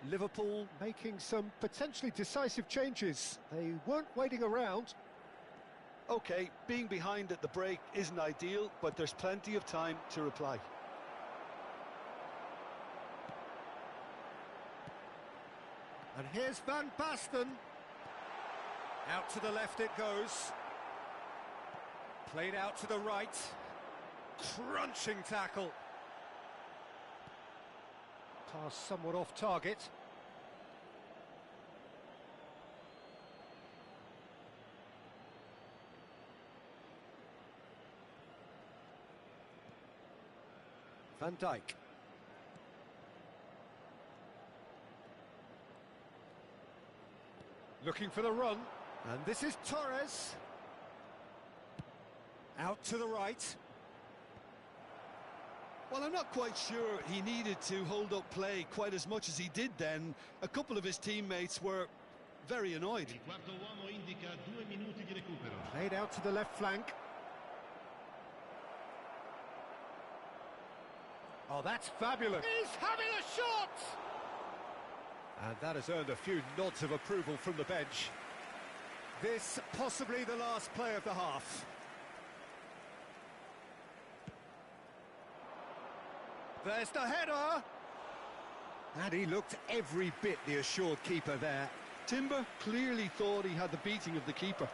Liverpool making some potentially decisive changes. They weren't waiting around. OK, being behind at the break isn't ideal, but there's plenty of time to reply. And here's Van Basten. Out to the left it goes. Played out to the right. Crunching tackle. Pass somewhat off target. Van Dijk. Looking for the run. And this is Torres. Out to the right. Well, I'm not quite sure he needed to hold up play quite as much as he did then. A couple of his teammates were very annoyed. Played out to the left flank. Oh, that's fabulous. He's having a shot! And that has earned a few nods of approval from the bench. This possibly the last play of the half. There's the header! And he looked every bit the assured keeper there. Timber clearly thought he had the beating of the keeper.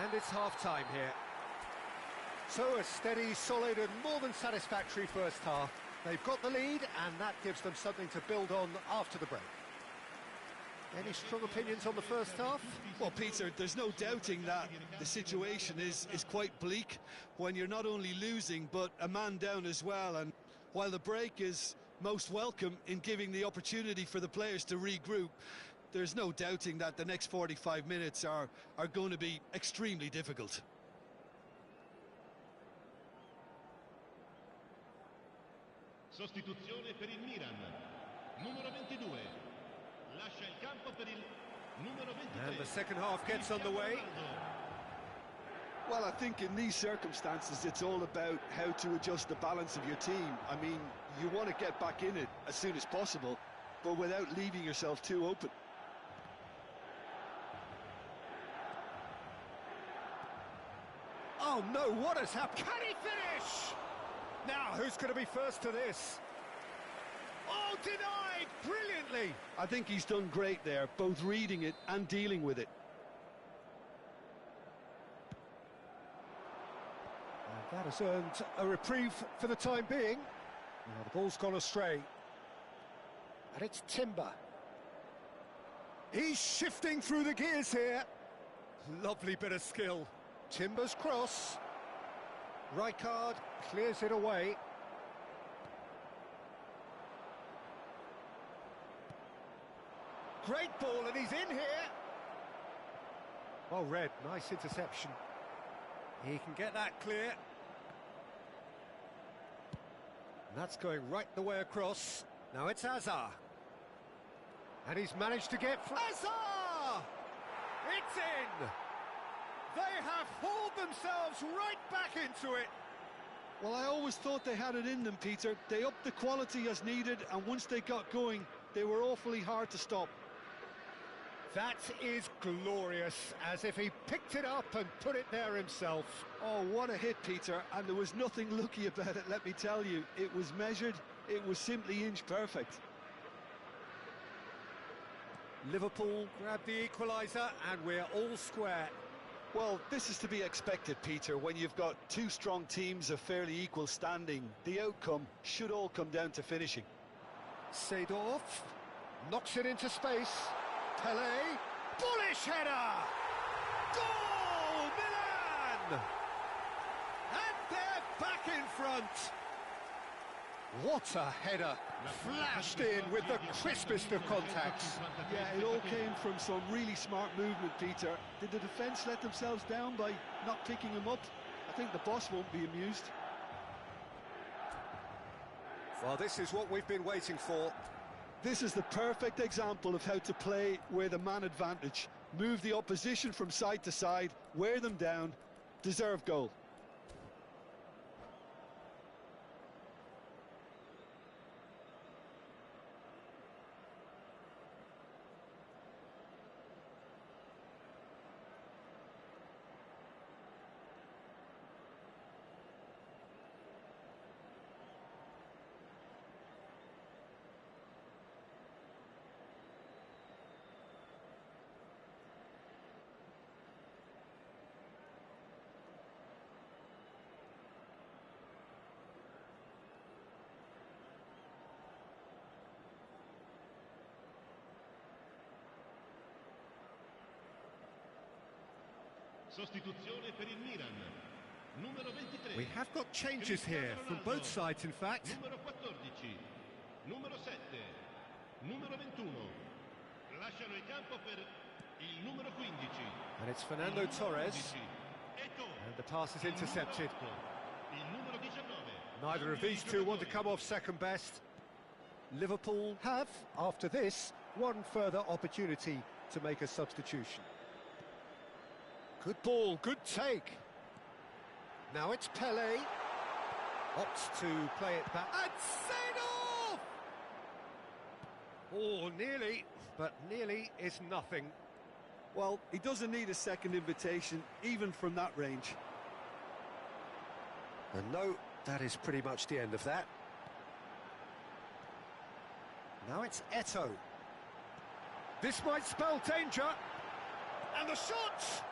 And it's half-time here. So a steady, solid and more than satisfactory first half. They've got the lead and that gives them something to build on after the break. Any strong opinions on the first half? Well, Peter, there's no doubting that the situation is quite bleak when you're not only losing but a man down as well. And while the break is most welcome in giving the opportunity for the players to regroup, there's no doubting that the next 45 minutes are going to be extremely difficult. Sostituzione per il Milan. Numero 22. Lascia il campo per il numero 23. And the second half gets underway. Well, I think in these circumstances, it's all about how to adjust the balance of your team. I mean, you want to get back in it as soon as possible, but without leaving yourself too open. Oh no, what has happened? Can he finish? Now, who's going to be first to this? Oh, denied! Brilliantly! I think he's done great there, both reading it and dealing with it. And that has earned a reprieve for the time being. Now, the ball's gone astray. And it's Timber. He's shifting through the gears here. Lovely bit of skill. Timber's cross. Rijkaard clears it away. Great ball, and he's in here. Well read, nice interception. He can get that clear. And that's going right the way across. Now it's Hazard. And he's managed to get... Hazard! It's in! They have hauled themselves right back into it. Well, I always thought they had it in them, Peter. They upped the quality as needed, and once they got going, they were awfully hard to stop. That is glorious, as if he picked it up and put it there himself. Oh, what a hit, Peter, and there was nothing lucky about it, let me tell you. It was measured, it was simply inch perfect. Liverpool grab the equaliser, and we're all square. Well, this is to be expected, Peter, when you've got two strong teams of fairly equal standing. The outcome should all come down to finishing. Seedorf knocks it into space. Pelé, bullish header! Goal, Milan! And they're back in front. What a header! Flashed in with the crispest of contacts. Yeah, it all came from some really smart movement, Peter. Did the defence let themselves down by not picking him up? I think the boss won't be amused. Well, this is what we've been waiting for. This is the perfect example of how to play with a man advantage. Move the opposition from side to side, wear them down, deserve goal. Sostituzione per il Milan. Numero 23. We have got changes here from both sides, in fact. Numero 14. Numero 7. Numero 21. Lasciano il campo per il numero 15. And it's Fernando Torres. And the pass is intercepted. Il numero 19. Neither of these two want to come off second best. Liverpool have, after this, one further opportunity to make a substitution. Good ball, good take. Now it's Pelé. Opts to play it back. And Seedorf! Oh, nearly, but nearly is nothing. Well, he doesn't need a second invitation, even from that range. And no, that is pretty much the end of that. Now it's Eto'o. This might spell danger. And the shot!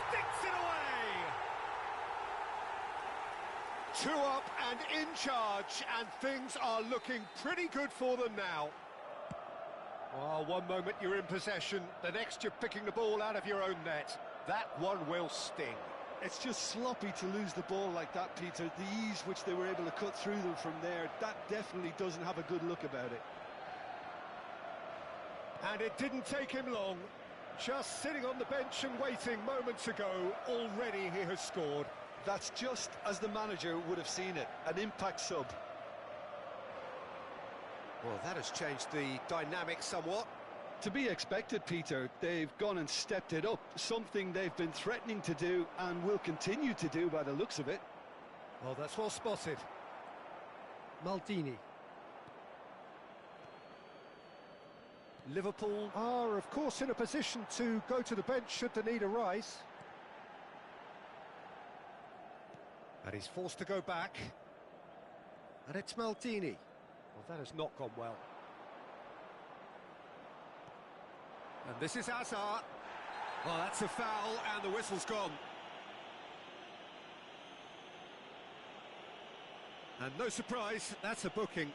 Sticks it away! 2 up and in charge, and things are looking pretty good for them now. Well, one moment you're in possession, the next you're picking the ball out of your own net. That one will sting. It's just sloppy to lose the ball like that, Peter. The ease which they were able to cut through them from there, that definitely doesn't have a good look about it. And it didn't take him long. Just sitting on the bench and waiting moments ago, already he has scored. That's just as the manager would have seen it, an impact sub. Well, that has changed the dynamic somewhat. To be expected, Peter. They've gone and stepped it up, something they've been threatening to do and will continue to do by the looks of it. Well, that's well spotted. Maldini. Liverpool are, of course, in a position to go to the bench should the need arise. And he's forced to go back. And it's Maldini. Well, that has not gone well. And this is Hazard. Well, that's a foul, and the whistle's gone. And no surprise, that's a booking.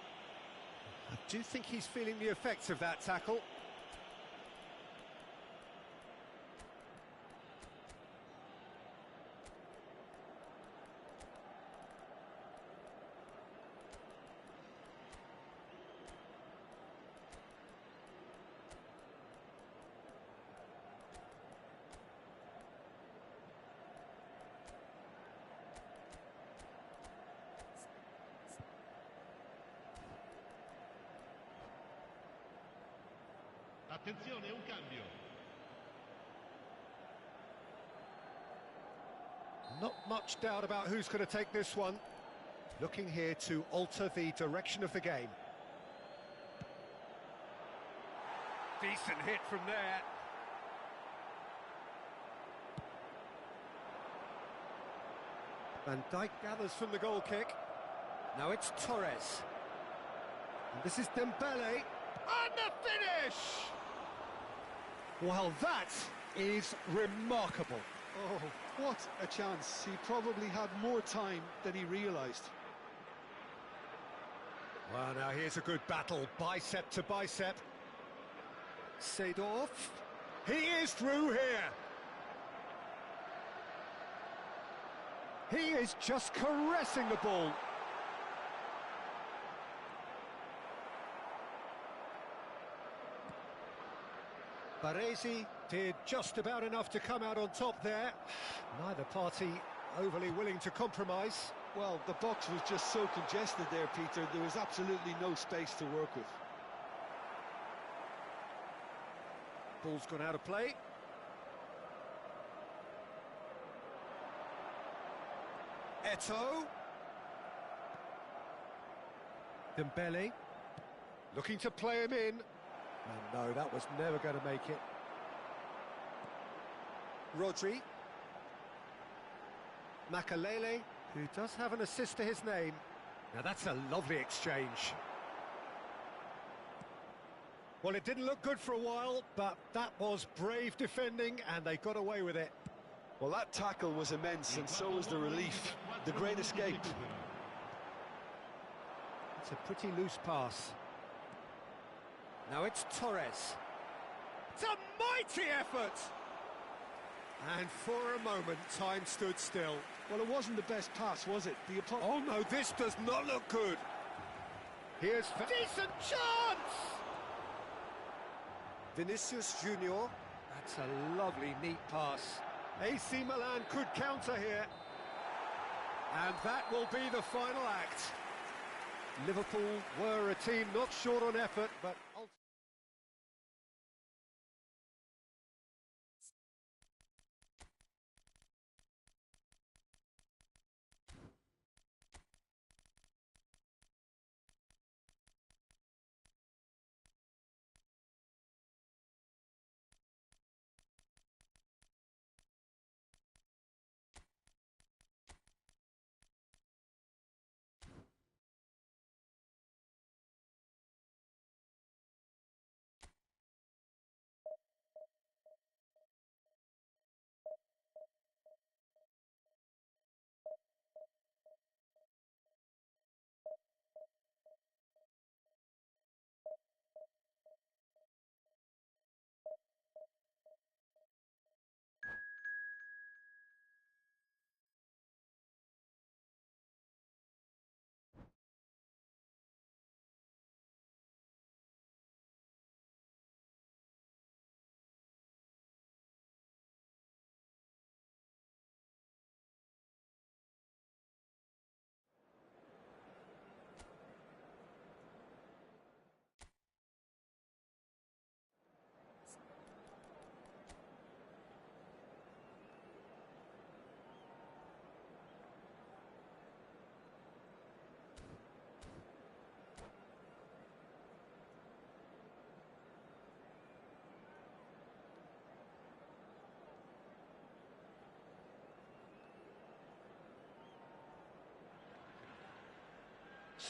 I do think he's feeling the effects of that tackle. Attenzione, un cambio. Not much doubt about who's going to take this one. Looking here to alter the direction of the game. Decent hit from there. Van Dijk gathers from the goal kick. Now it's Torres. And this is Dembele. And the finish! Well, that is remarkable. Oh, what a chance. He probably had more time than he realised. Well, now here's a good battle, bicep to bicep. Seedorf. He is through here. He is just caressing the ball. Baresi did just about enough to come out on top there. Neither party overly willing to compromise. Well, the box was just so congested there, Peter. There was absolutely no space to work with. Ball's gone out of play. Eto'o. Dembele. Looking to play him in. And no, that was never going to make it. Rodri. Makalele, who does have an assist to his name. Now that's a lovely exchange. Well, it didn't look good for a while, but that was brave defending, and they got away with it. Well, that tackle was immense, and so was the relief. The great escape. It's a pretty loose pass. Now it's Torres. It's a mighty effort! And for a moment, time stood still. Well, it wasn't the best pass, was it? Oh no, this does not look good. Here's decent chance! Vinicius Junior. That's a lovely, neat pass. AC Milan could counter here. And that will be the final act. Liverpool were a team not short on effort, but...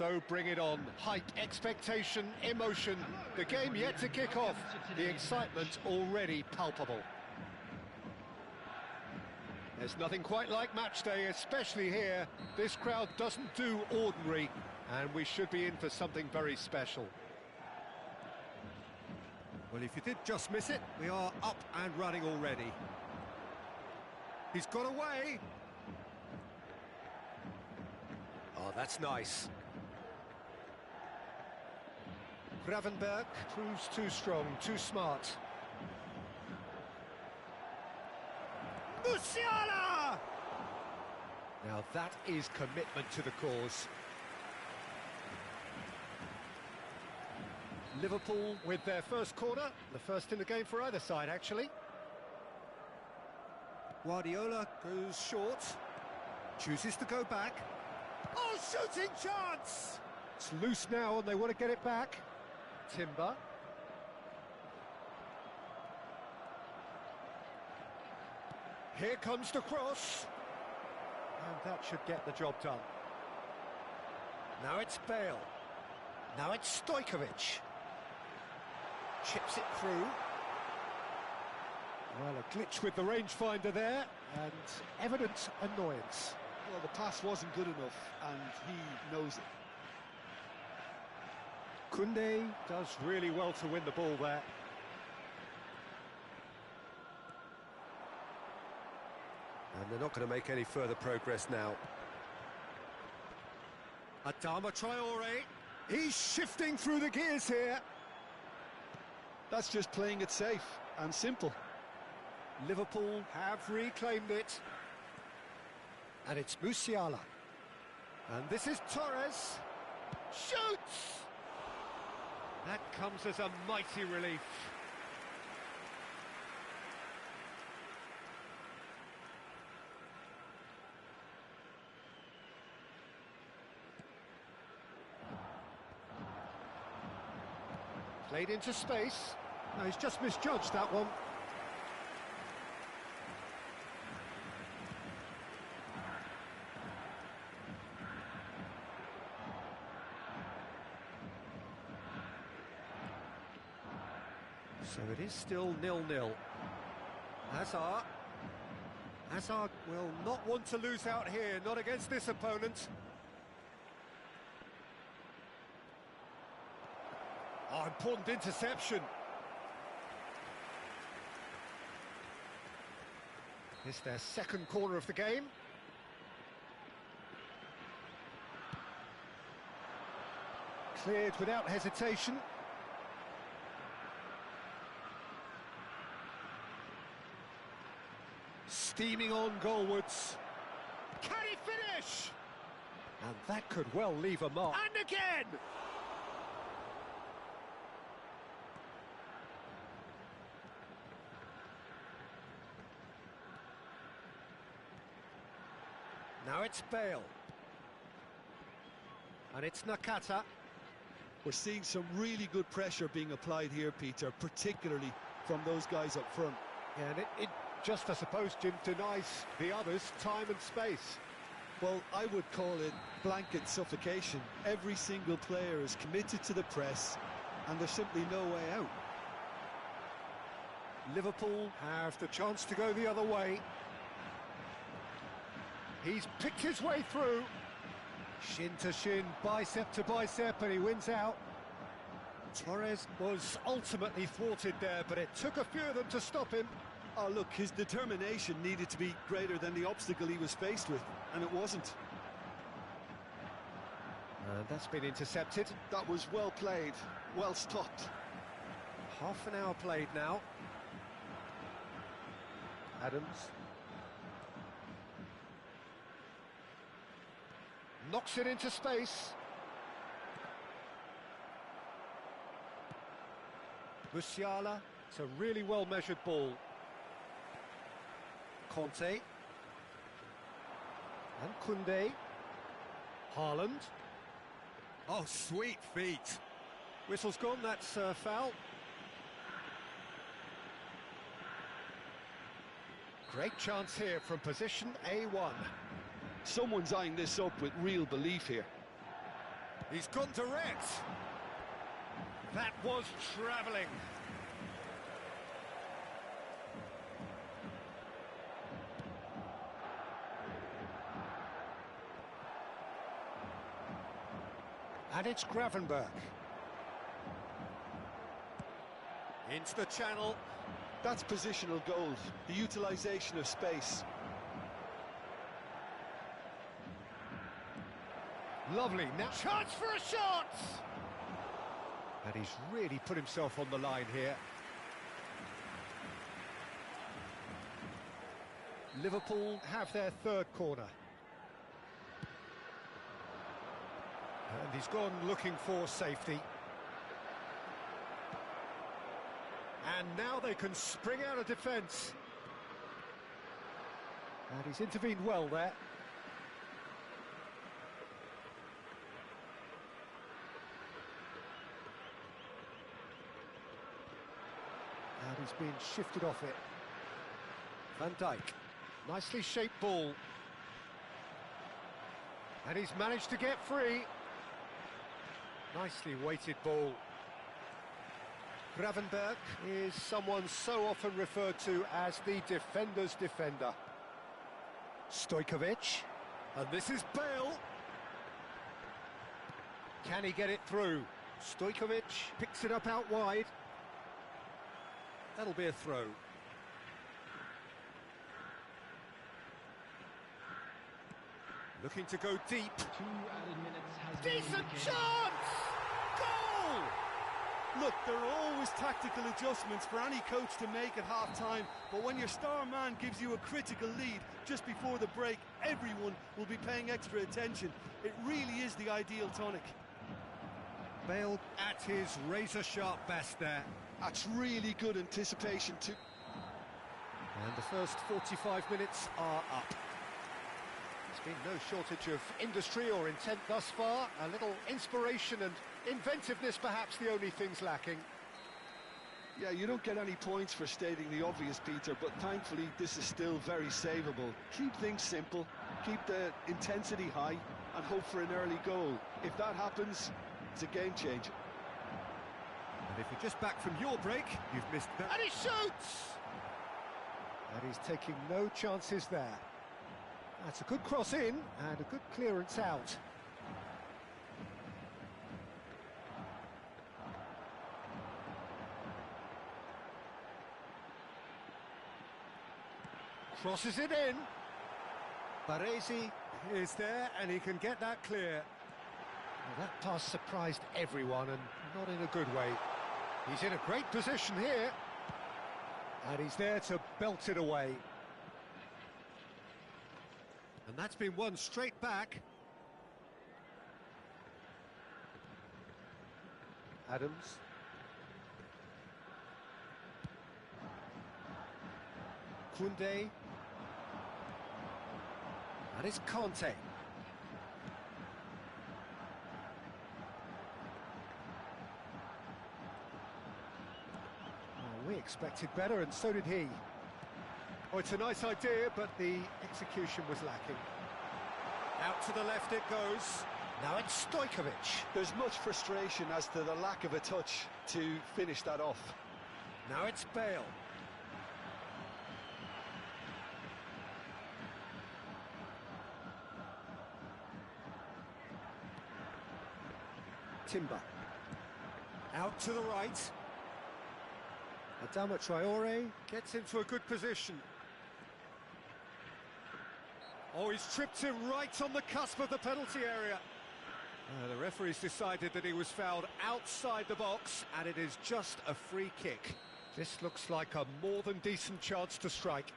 So bring it on. Hype, expectation, emotion. The game yet to kick off. The excitement already palpable. There's nothing quite like match day, especially here. This crowd doesn't do ordinary, and we should be in for something very special. Well, if you did just miss it, we are up and running already. He's got away. Oh, that's nice. Gravenberg proves too strong, too smart. Musiala! Now that is commitment to the cause. Liverpool with their first corner, the first in the game for either side, actually. Guardiola goes short, chooses to go back. Oh, shooting chance! It's loose now and they want to get it back. Timber. Here comes the cross. And that should get the job done. Now it's Bale. Now it's Stojkovic. Chips it through. Well, a glitch with the rangefinder there, and evident annoyance. Well, the pass wasn't good enough, and he knows it. Koundé does really well to win the ball there. And they're not going to make any further progress now. Adama Traore. He's shifting through the gears here. That's just playing it safe and simple. Liverpool have reclaimed it. And it's Musiala. And this is Torres. Shoots! That comes as a mighty relief. Played into space. No, he's just misjudged that one. So it is still 0-0. Hazard. Hazard will not want to lose out here, not against this opponent. Oh, important interception. It's their second corner of the game. Cleared without hesitation. Steaming on goalwards. Can he finish? And that could well leave a mark. And again! Now it's Bale. And it's Nakata. We're seeing some really good pressure being applied here, Peter, particularly from those guys up front. Yeah, and it just, I suppose, Jim, denies the others time and space. Well, I would call it blanket suffocation. Every single player is committed to the press, and there's simply no way out. Liverpool have the chance to go the other way. He's picked his way through. Shin to shin, bicep to bicep, and he wins out. Torres was ultimately thwarted there, but it took a few of them to stop him. Oh, look, his determination needed to be greater than the obstacle he was faced with, and it wasn't. And that's been intercepted. That was well played, well stopped. Half an hour played now. Adams. Knocks it into space. Musiala. It's a really well-measured ball. Conte. And Koundé. Haaland. Oh, sweet feet. Whistle's gone, that's foul. Great chance here from position A1. Someone's eyeing this up with real belief here. He's gone direct. That was travelling. And it's Gravenberg. Into the channel. That's positional gold, the utilisation of space. Lovely, now chance for a shot! And he's really put himself on the line here. Liverpool have their third corner. And he's gone looking for safety. And now they can spring out of defence. And he's intervened well there. And he's been shifted off it. Van Dijk. Nicely shaped ball. And he's managed to get free. Nicely weighted ball. Gravenberg is someone so often referred to as the defender's defender. Stojkovic. And this is Bale. Can he get it through? Stojkovic picks it up out wide. That'll be a throw. Looking to go deep. 2 added minutes has been Decent indicated. chance! Goal! Look, there are always tactical adjustments for any coach to make at half-time, but when your star man gives you a critical lead just before the break, everyone will be paying extra attention. It really is the ideal tonic. Bale at his razor-sharp best there. That's really good anticipation too. And the first 45 minutes are up. There's been no shortage of industry or intent thus far. A little inspiration and inventiveness, perhaps the only things lacking. Yeah, you don't get any points for stating the obvious, Peter, but thankfully this is still very savable. Keep things simple, keep the intensity high, and hope for an early goal. If that happens, it's a game changer. And if you're just back from your break, you've missed that. And he shoots! And he's taking no chances there. That's a good cross in and a good clearance out. Crosses it in. Baresi is there and he can get that clear. Well, that pass surprised everyone and not in a good way. He's in a great position here. And he's there to belt it away. And that's been won straight back. Adams. Koundé. That is Conte. We expected better, and so did he. Oh, it's a nice idea, but the execution was lacking. Out to the left it goes. Now it's Stojkovic. There's much frustration as to the lack of a touch to finish that off. Now it's Bale. Timber. Out to the right. Adama Traore gets into a good position. Oh, he's tripped him right on the cusp of the penalty area. The referee's decided that he was fouled outside the box, and it is just a free kick. This looks like a more than decent chance to strike.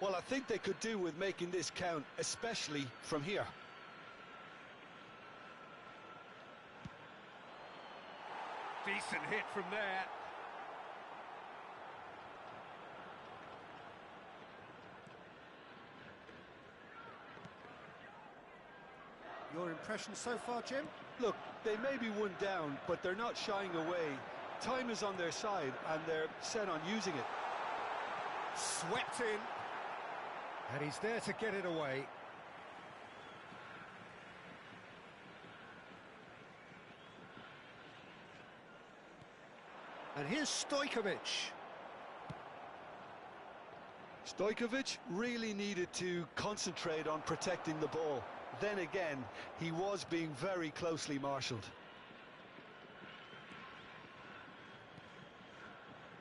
Well, I think they could do with making this count, especially from here. Decent hit from there. Your impression so far, Jim? Look, they may be one down, but they're not shying away. Time is on their side, and they're set on using it. Swept in. And he's there to get it away. And here's Stojkovic. Stojkovic really needed to concentrate on protecting the ball. Then again, he was being very closely marshalled.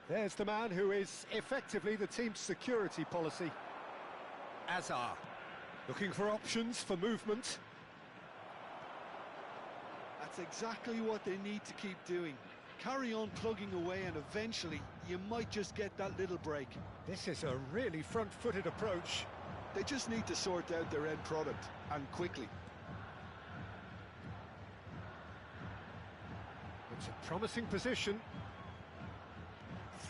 There's the man who is effectively the team's security policy. Azar, looking for options for movement. That's exactly what they need to keep doing. Carry on plugging away and eventually you might just get that little break. This is a really front-footed approach. They just need to sort out their end product, and quickly. It's a promising position.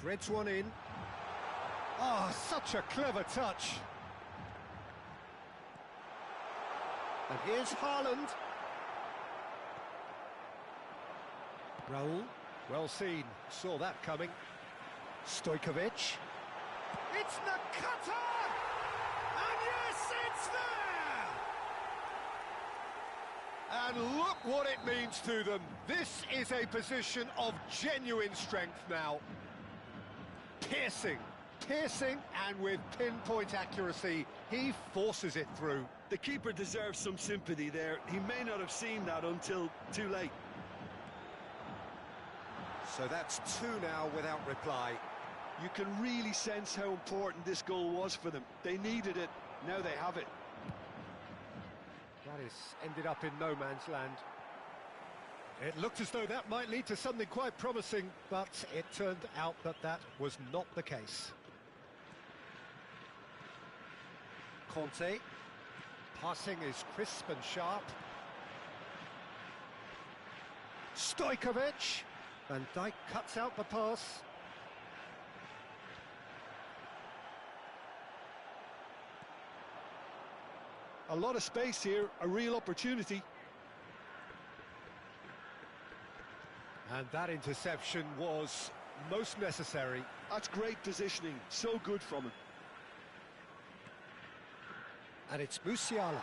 Threads one in. Oh, such a clever touch. And here's Haaland. Raul, well seen, saw that coming. Stojkovic. It's Nakata! And yes, it's there! And look what it means to them. This is a position of genuine strength now. Piercing, and with pinpoint accuracy, he forces it through. The keeper deserves some sympathy there. He may not have seen that until too late. So that's two now without reply. You can really sense how important this goal was for them. They needed it, now they have it. That is ended up in no man's land. It looked as though that might lead to something quite promising, but it turned out that that was not the case. Conte. Passing is crisp and sharp. Stojkovic. Van Dijk cuts out the pass. A lot of space here, a real opportunity. And that interception was most necessary. That's great positioning, so good from him. And it's Musiala.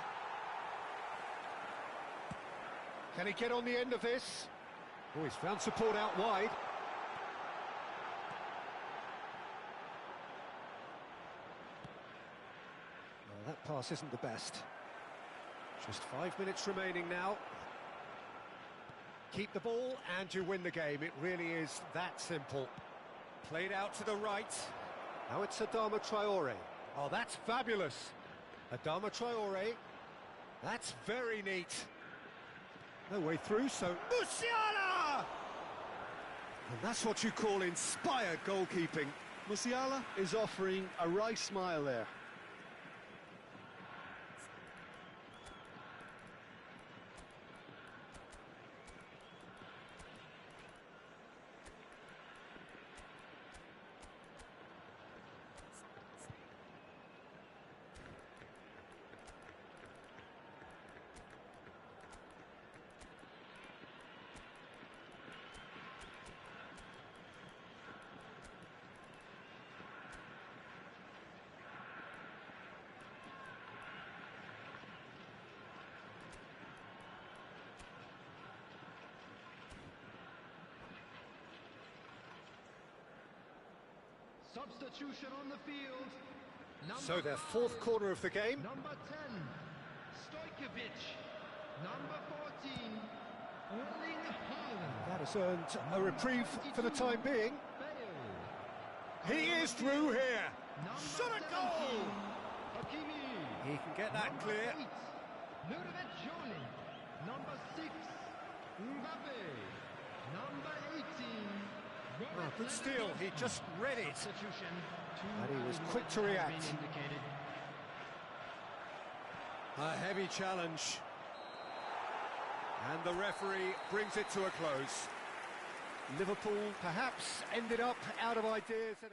Can he get on the end of this? Oh, he's found support out wide. Well, that pass isn't the best. Just 5 minutes remaining now. Keep the ball and you win the game. It really is that simple. Played out to the right. Now it's Adama Traore. Oh, that's fabulous. Adama Traore. That's very neat. No way through, so Musiala! And that's what you call inspired goalkeeping. Musiala is offering a wry smile there. Substitution on the field. So their fourth corner of the game. Number 10, Stojkovic. Number 14, Erling Haaland. That has earned a reprieve for the time being. He is through here. Shot a goal! Hakimi. He can get that Number clear. 8, Nurvejoli. Number 6, Mbappe. Number 18. Oh, good steal, he just read it. Substitution. And he was quick to react. A heavy challenge. And the referee brings it to a close. Liverpool perhaps ended up out of ideas. And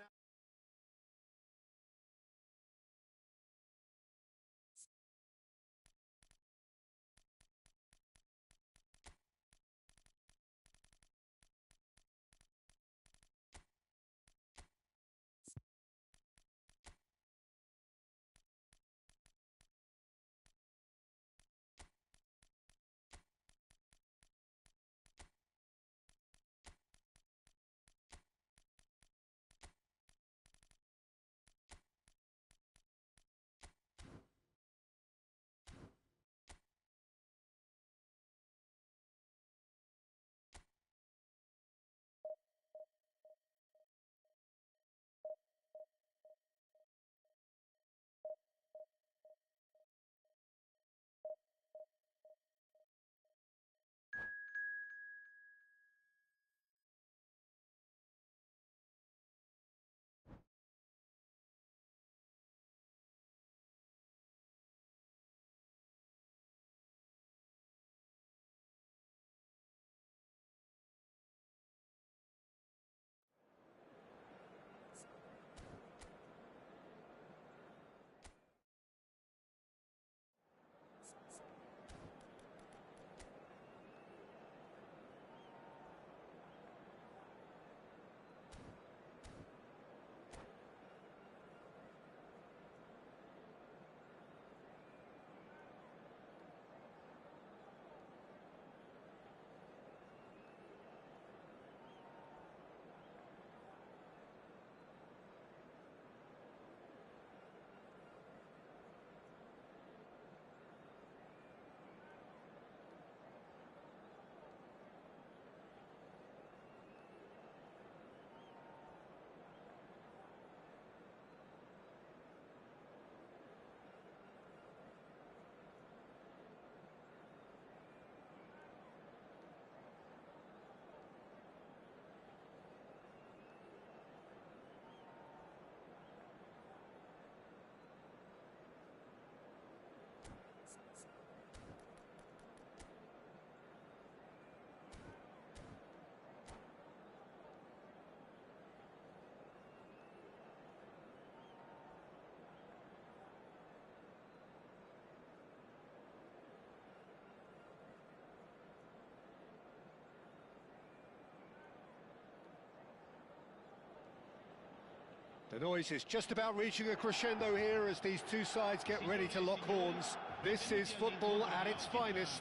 The noise is just about reaching a crescendo here as these two sides get ready to lock horns. This is football at its finest.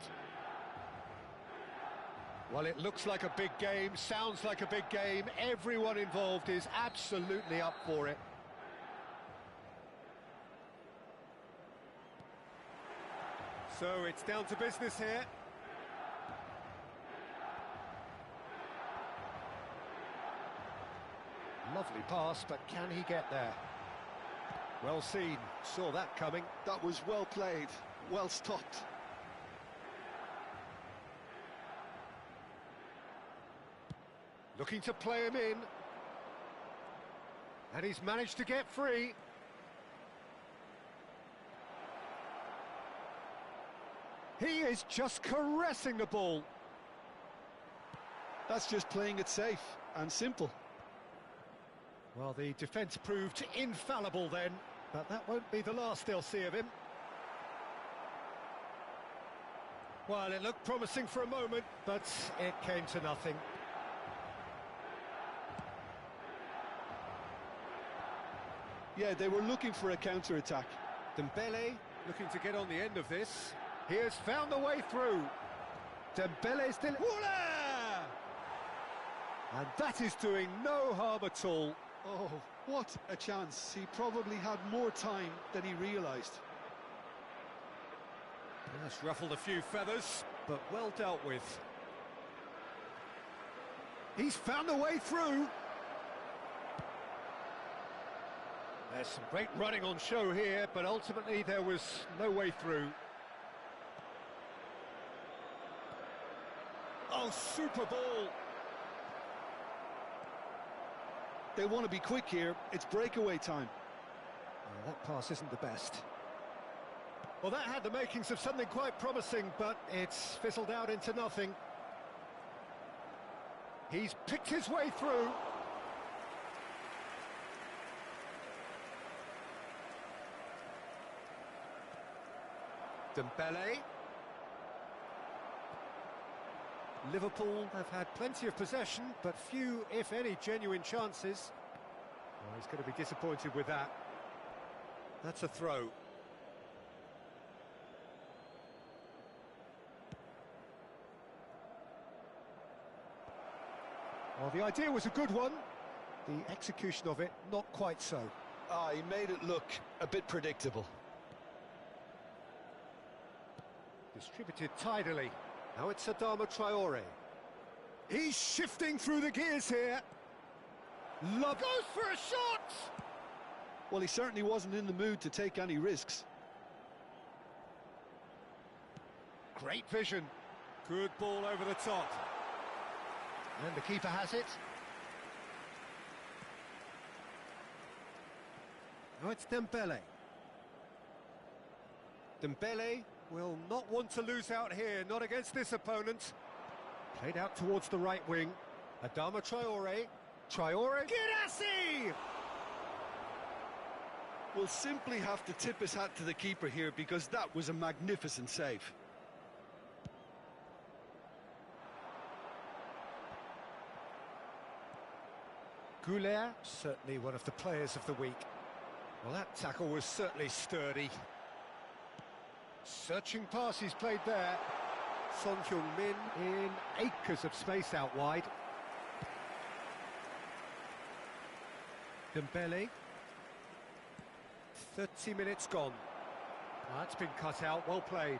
Well, it looks like a big game, sounds like a big game. Everyone involved is absolutely up for it. So it's down to business here. Lovely pass, but can he get there? Well seen, saw that coming. That was well played, well stopped. Looking to play him in. And he's managed to get free. He is just caressing the ball. That's just playing it safe and simple. Well, the defence proved infallible then, but that won't be the last they'll see of him. Well, it looked promising for a moment, but it came to nothing. Yeah, they were looking for a counter-attack. Dembele looking to get on the end of this. He has found the way through. Dembele still... Voila! And that is doing no harm at all. Oh, what a chance. He probably had more time than he realised. That's ruffled a few feathers, but well dealt with. He's found a way through. There's some great running on show here, but ultimately there was no way through. Oh, super ball! They want to be quick here. It's breakaway time. Oh, that pass isn't the best. Well, that had the makings of something quite promising, but it's fizzled out into nothing. He's picked his way through. Dembele. Liverpool have had plenty of possession, but few, if any, genuine chances. Oh, he's going to be disappointed with that. That's a throw. Well, the idea was a good one. The execution of it, not quite so. He made it look a bit predictable. Distributed tidily. Now it's Adama Traore. He's shifting through the gears here. Love goes for a shot! Well, he certainly wasn't in the mood to take any risks. Great vision. Good ball over the top. And the keeper has it. Now it's Dembele. Dembele will not want to lose out here, not against this opponent. Played out towards the right wing. Adama Traore. Traore. Girassi! We'll simply have to tip his hat to the keeper here because that was a magnificent save. Goulet, certainly one of the players of the week. Well, that tackle was certainly sturdy. Searching pass he's played there. Son Heung-min in acres of space out wide. Dembele. 30 minutes gone. Well, that's been cut out, well played.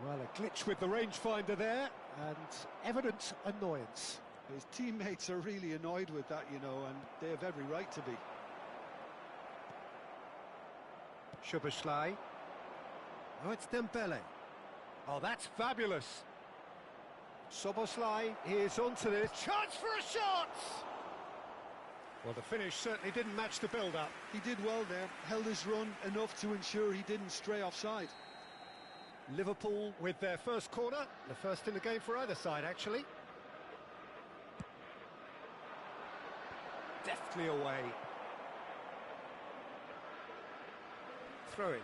Well, a glitch with the rangefinder there, and evident annoyance. His teammates are really annoyed with that, you know, and they have every right to be. Szoboszlai. Oh, it's Dembele. Oh, that's fabulous. Szoboszlai is onto this. Chance for a shot! Well, the finish certainly didn't match the build-up. He did well there, held his run enough to ensure he didn't stray offside. Liverpool with their first corner, the first in the game for either side, actually. Deftly away. Throw-in.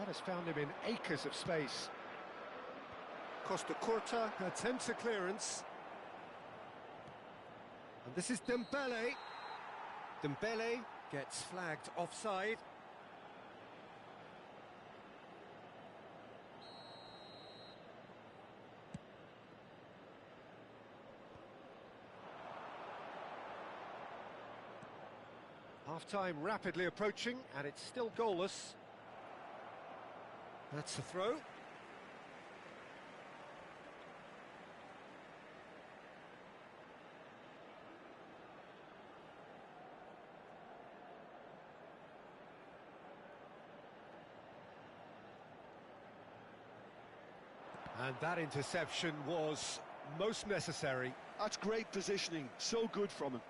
That has found him in acres of space. Costa Curta attempts a clearance. And this is Dembele. Dembele gets flagged offside. Half-time rapidly approaching, and it's still goalless. That's a throw. And that interception was most necessary. That's great positioning, so good from him.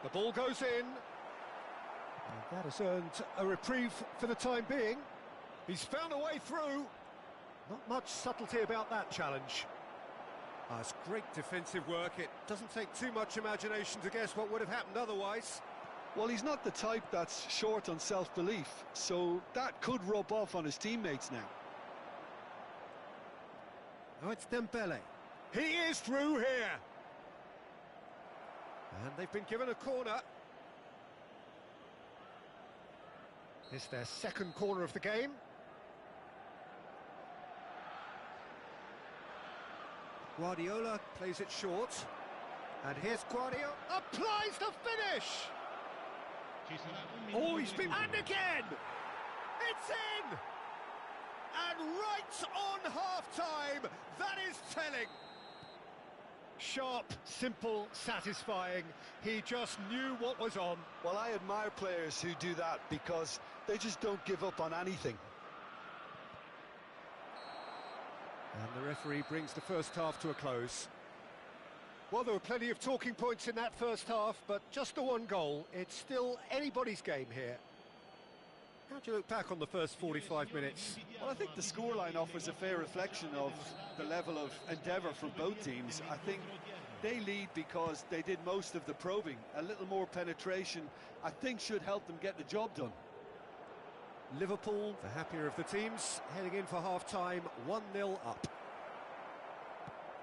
The ball goes in. And that has earned a reprieve for the time being. He's found a way through. Not much subtlety about that challenge. It's great defensive work. It doesn't take too much imagination to guess what would have happened otherwise. Well, he's not the type that's short on self-belief, so that could rub off on his teammates now. Now it's Dembele. He is through here. And they've been given a corner. It's their second corner of the game. Guardiola plays it short. And here's Guardiola. Applies the finish! Oh, he's been... And again! It's in! And right on half-time, that is telling. Sharp, simple, satisfying. He just knew what was on. Well, I admire players who do that because they just don't give up on anything. And the referee brings the first half to a close. Well, there were plenty of talking points in that first half, but just the one goal. It's still anybody's game here. How do you look back on the first 45 minutes? Well, I think the scoreline offers a fair reflection of the level of endeavour from both teams. I think they lead because they did most of the probing. A little more penetration, I think, should help them get the job done. Liverpool, the happier of the teams, heading in for half-time, 1-0 up.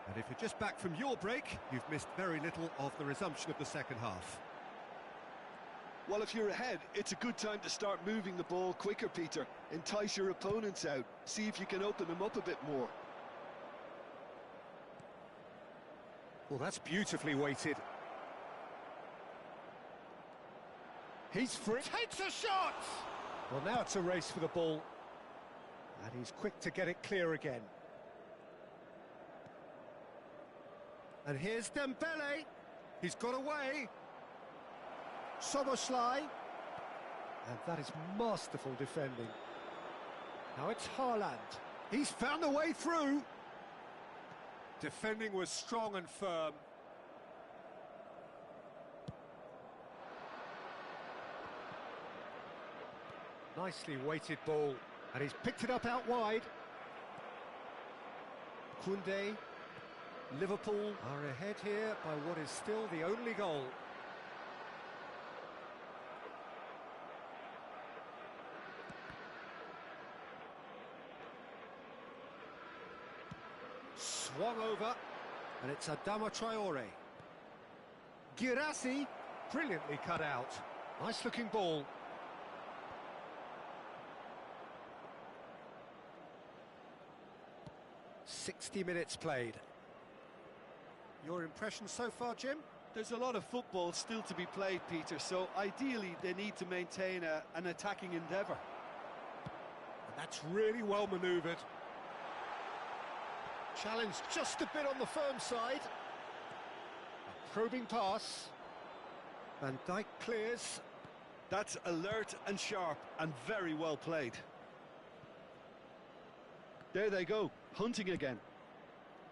And if you're just back from your break, you've missed very little of the resumption of the second half. Well, if you're ahead, it's a good time to start moving the ball quicker, Peter. Entice your opponents out. See if you can open them up a bit more. Well, that's beautifully weighted. He's free. Takes a shot! Well, now it's a race for the ball. And he's quick to get it clear again. And here's Dembele. He's got away. Soboslai. And that is masterful defending. Now it's Haaland. He's found a way through. Defending was strong and firm. Nicely weighted ball. And he's picked it up out wide. Koundé. Liverpool are ahead here by what is still the only goal. Swung over, and it's Adama Traore. Girassi, brilliantly cut out. Nice looking ball. "60 minutes played. Your impression so far, Jim? There's a lot of football still to be played, Peter, so ideally they need to maintain an attacking endeavour. And that's really well manoeuvred. Challenge just a bit on the firm side. A probing pass. Van Dijk clears. That's alert and sharp and very well played. There they go, hunting again.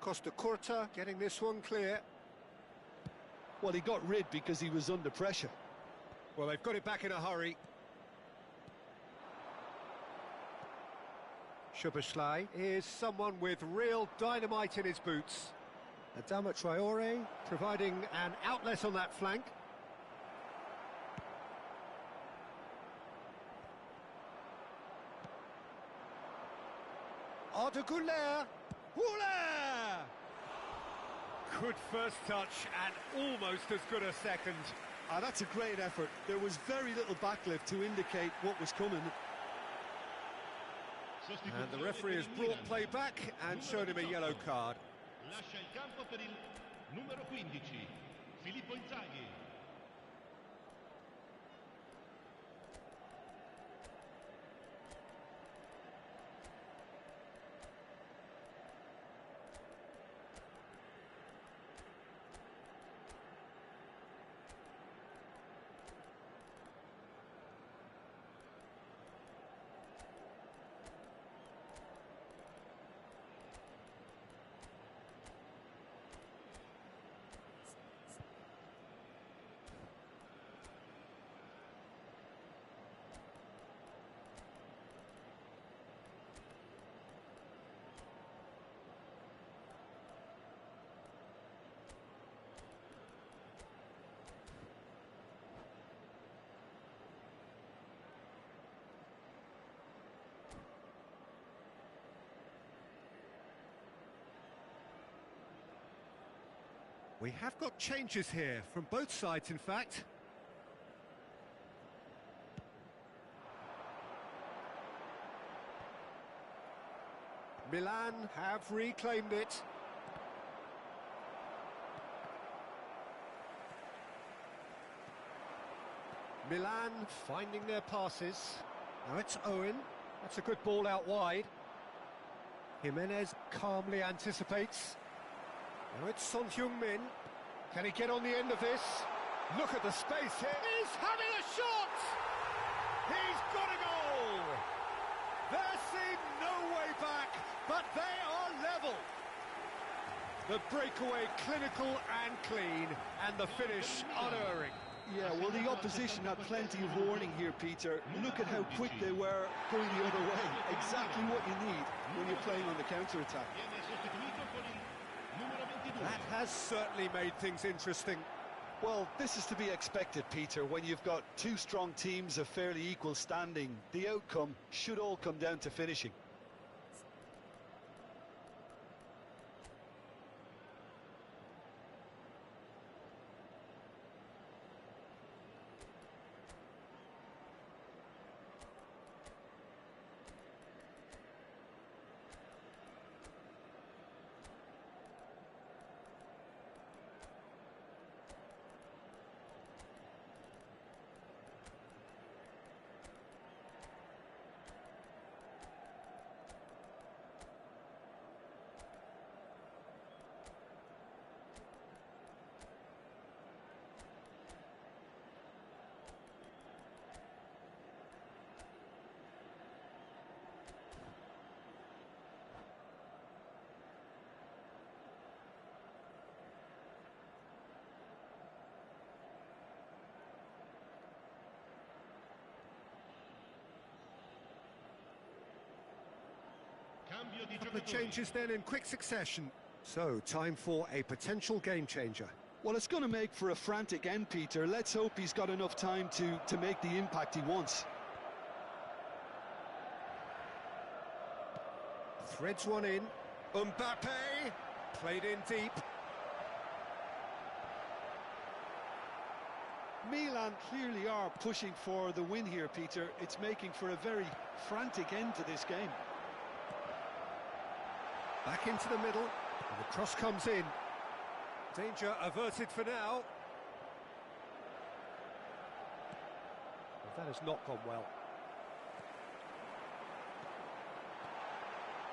Costa Curta getting this one clear. Well, he got rid because he was under pressure. Well, they've got it back in a hurry. Szoboszlai is someone with real dynamite in his boots. Adama Traore providing an outlet on that flank. Arda Güler. Güler! Good first touch and almost as good a second. That's a great effort. There was very little backlift to indicate what was coming. And the referee has brought play back and showed him a yellow card. Lascia il campo per il numero 15, Filippo Inzaghi. We have got changes here, from both sides in fact. Milan have reclaimed it. Milan finding their passes. Now it's Owen. That's a good ball out wide. Jimenez calmly anticipates. Now it's Son Heung-min. Can he get on the end of this? Look at the space here. He's having a shot! He's got a goal! There seemed no way back, but they are level. The breakaway clinical and clean, and the finish unerring. Yeah, well, the opposition had plenty of warning here, Peter. Look at how quick they were going the other way. Exactly what you need when you're playing on the counter-attack. That has certainly made things interesting. Well, this is to be expected, Peter. When you've got two strong teams of fairly equal standing, the outcome should all come down to finishing. Couple of changes then in quick succession. So, time for a potential game changer. Well, it's going to make for a frantic end, Peter. Let's hope he's got enough time to make the impact he wants. Threads one in. Mbappe played in deep. Milan clearly are pushing for the win here, Peter. It's making for a very frantic end to this game. Back into the middle, and the cross comes in. Danger averted for now. Well, that has not gone well.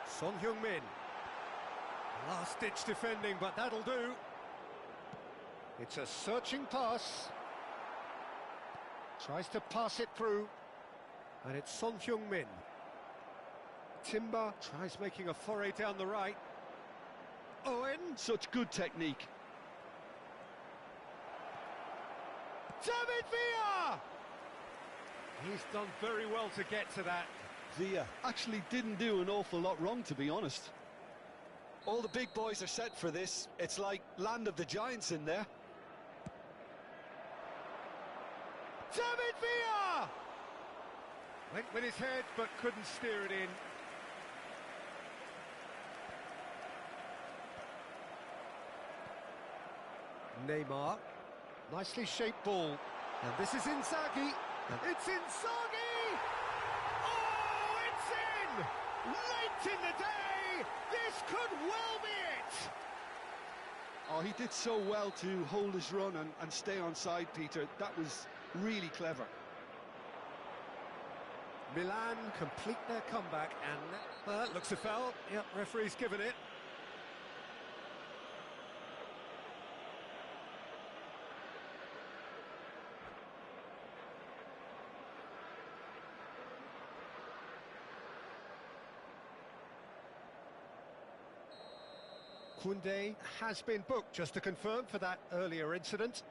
Son Heung-min. Last-ditch defending, but that'll do. It's a searching pass. Tries to pass it through. And it's Son Heung-min. Timber tries making a foray down the right. Owen. Such good technique. David Villa! He's done very well to get to that. Villa actually didn't do an awful lot wrong, to be honest. All the big boys are set for this. It's like land of the giants in there. David Villa! Went with his head, but couldn't steer it in. Neymar. Nicely shaped ball. And this is Inzaghi. And it's Inzaghi! Oh, it's in! Late in the day! This could well be it! Oh, he did so well to hold his run and stay on side, Peter. That was really clever. Milan complete their comeback, and that looks a foul. Yep, referee's given it. Koundé has been booked, just to confirm, for that earlier incident.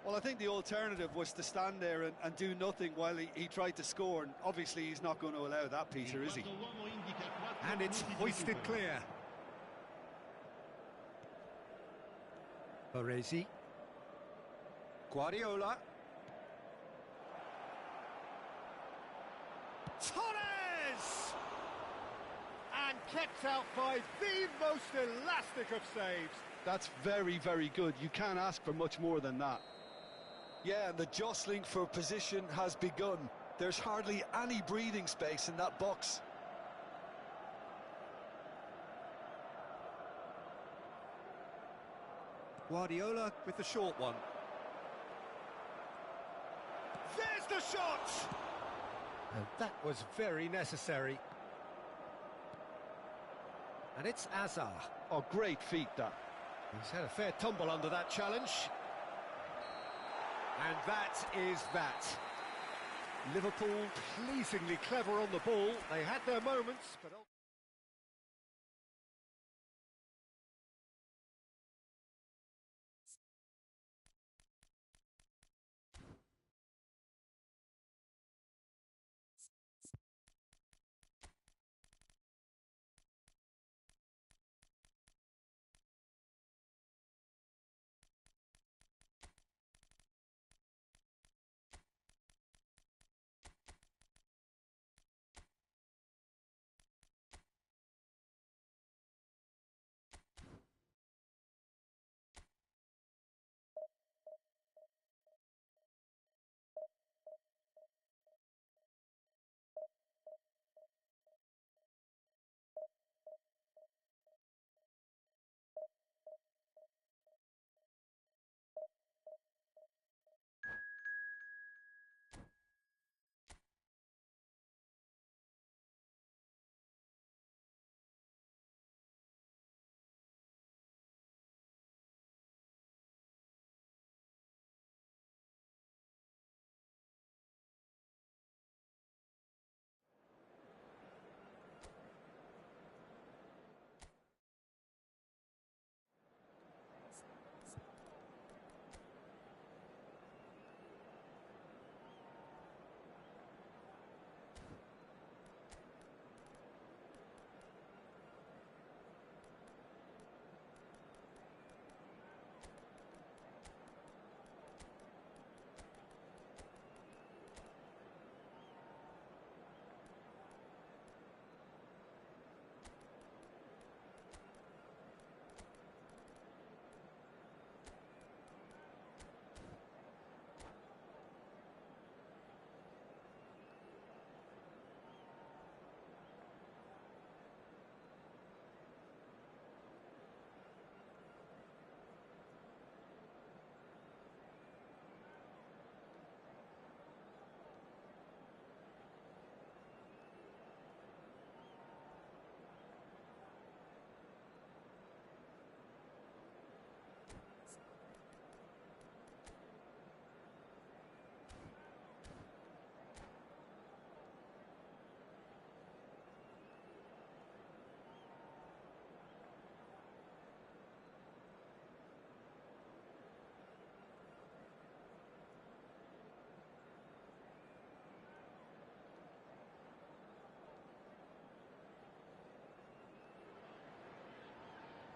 Well, I think the alternative was to stand there and do nothing while he tried to score, and obviously he's not going to allow that, Peter, is he? And it's hoisted clear. Baresi. Guardiola. Torres! And kept out by the most elastic of saves. That's very, very good. You can't ask for much more than that. Yeah, and the jostling for position has begun. There's hardly any breathing space in that box. Guardiola with the short one. There's the shot! And that was very necessary. And it's Azar. Oh, great feat, that. He's had a fair tumble under that challenge. And that is that. Liverpool pleasingly clever on the ball. They had their moments, but...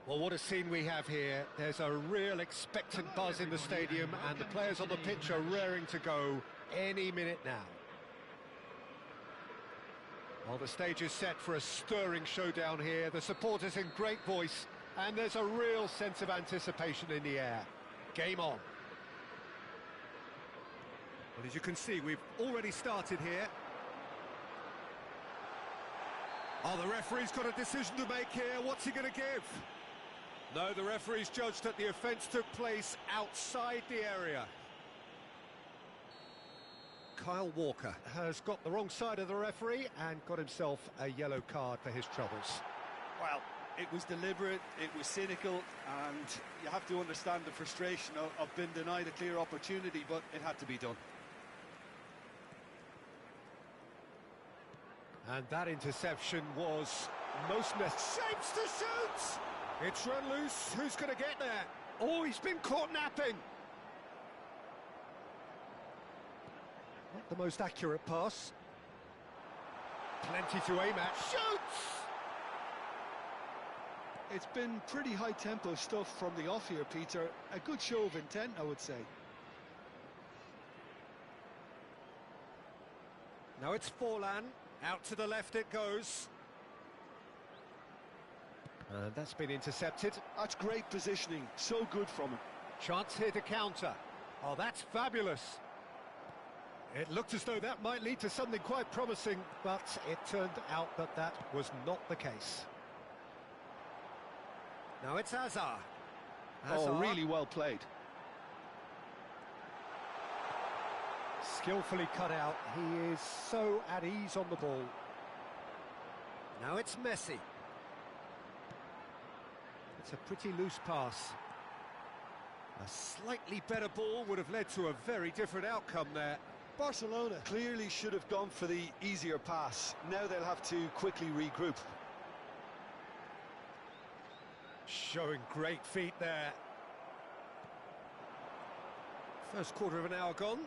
Well, what a scene we have here. There's a real expectant buzz in the stadium, and the players on the pitch are raring to go any minute now. Well, the stage is set for a stirring showdown here. The supporters in great voice, and there's a real sense of anticipation in the air. Game on. Well, as you can see, we've already started here. Oh, the referee's got a decision to make here. What's he going to give? No, the referee's judged that the offence took place outside the area. Kyle Walker has got the wrong side of the referee and got himself a yellow card for his troubles. Well, it was deliberate, it was cynical, and you have to understand the frustration of being denied a clear opportunity, but it had to be done. And that interception was most necessary. Shapes to shoot! It's run loose. Who's going to get there? Oh, he's been caught napping. Not the most accurate pass. Plenty to aim at. Shoots! It's been pretty high-tempo stuff from the off here, Peter. A good show of intent, I would say. Now it's Forlan. Out to the left it goes. And that's been intercepted. That's great positioning. So good from him. Chance here to counter. Oh, that's fabulous. It looked as though that might lead to something quite promising, but it turned out that that was not the case. Now it's Hazard. Oh, really well played. Skillfully cut out. He is so at ease on the ball. Now it's Messi. It's a pretty loose pass. A slightly better ball would have led to a very different outcome there. Barcelona clearly should have gone for the easier pass. Now they'll have to quickly regroup. Showing great feet there. First quarter of an hour gone.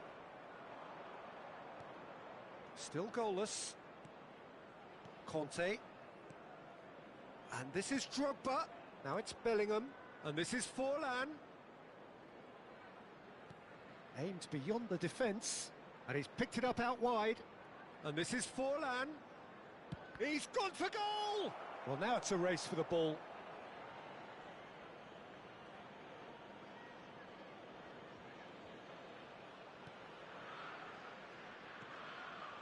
Still goalless. Conte. And this is Drogba. Now it's Bellingham. And this is Forlan. Aimed beyond the defence. And he's picked it up out wide. And this is Forlan. He's gone for goal! Well, now it's a race for the ball.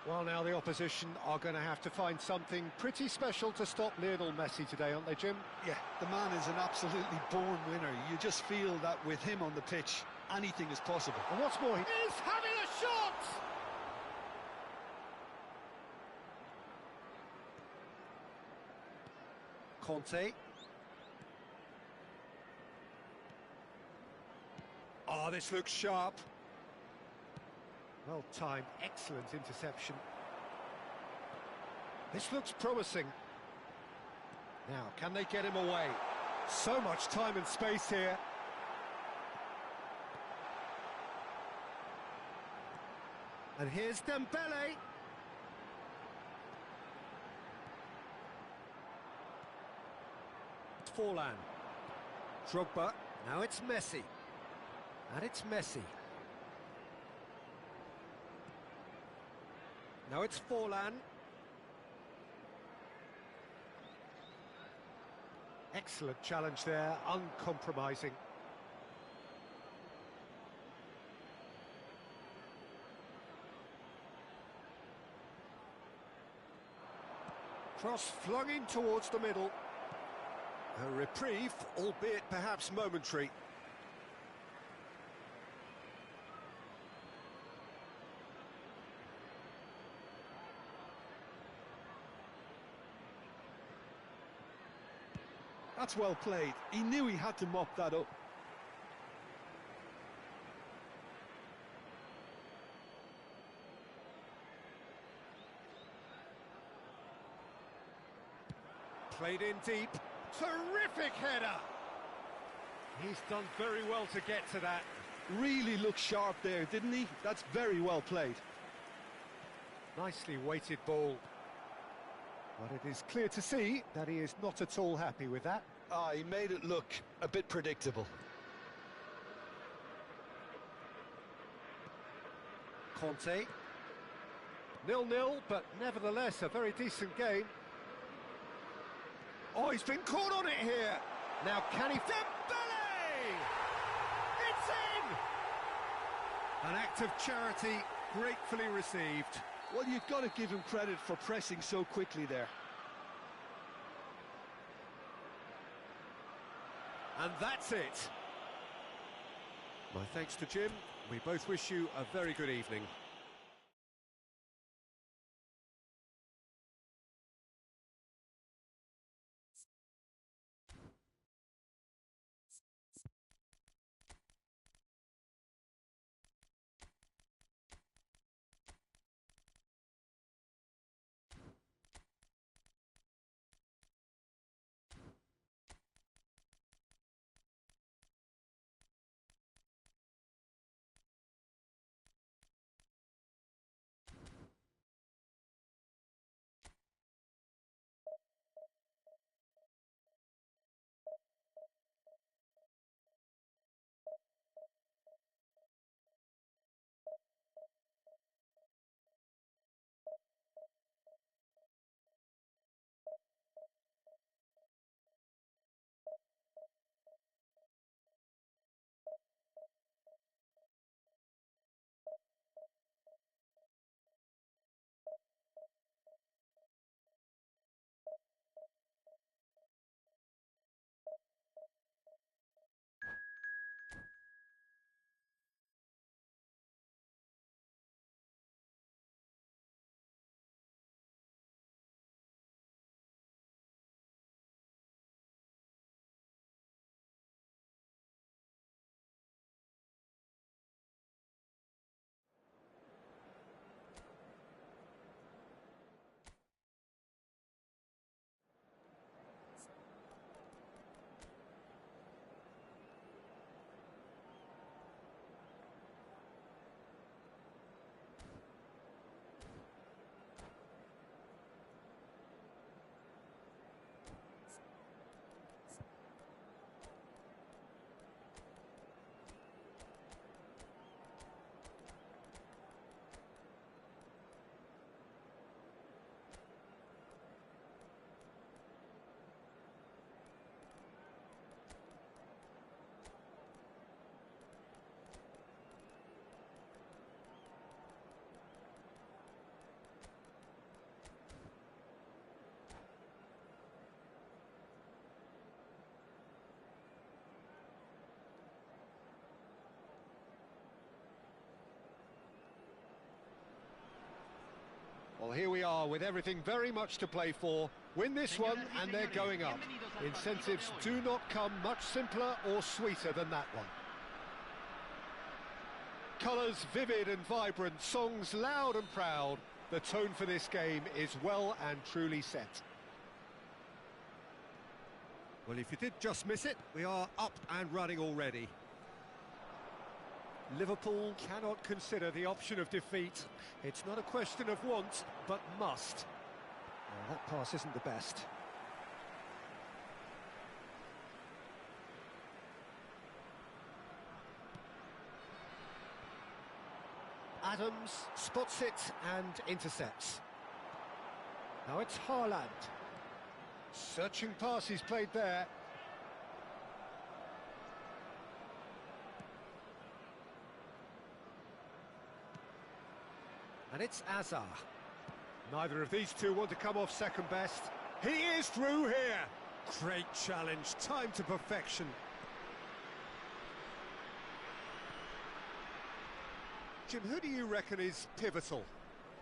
Well, now the opposition are going to have to find something pretty special to stop Lionel Messi today, aren't they, Jim? Yeah, the man is an absolutely born winner. You just feel that with him on the pitch, anything is possible. And what's more, he's having a shot! Conte. Oh, this looks sharp. Well timed, excellent interception. This looks promising. Now, can they get him away? So much time and space here. And here's Dembele. It's Forlan. Drogba. Now it's Messi. And it's Messi. Now it's Forlan. Excellent challenge there, uncompromising. Cross flung in towards the middle. A reprieve, albeit perhaps momentary. That's well played. He knew he had to mop that up. Played in deep. Terrific header! He's done very well to get to that. Really looked sharp there, didn't he? That's very well played. Nicely weighted ball. But it is clear to see that he is not at all happy with that. He made it look a bit predictable. Conte. 0-0, but nevertheless a very decent game. Oh, he's been caught on it here. Now can he... Dembele! It's in! An act of charity gratefully received. Well, you've got to give him credit for pressing so quickly there. And that's it. My thanks to Jim. We both wish you a very good evening. Well, here we are with everything very much to play for. Win this one and they're going up. Incentives do not come much simpler or sweeter than that one. Colours vivid and vibrant, songs loud and proud. The tone for this game is well and truly set. Well, if you did just miss it, we are up and running already. Liverpool cannot consider the option of defeat. It's not a question of want, but must. Well, that pass isn't the best. Adams spots it and intercepts. Now it's Haaland. Searching pass he's played there. And it's Azar. Neither of these two want to come off second best. He is through here. Great challenge, time to perfection. Jim, who do you reckon is pivotal?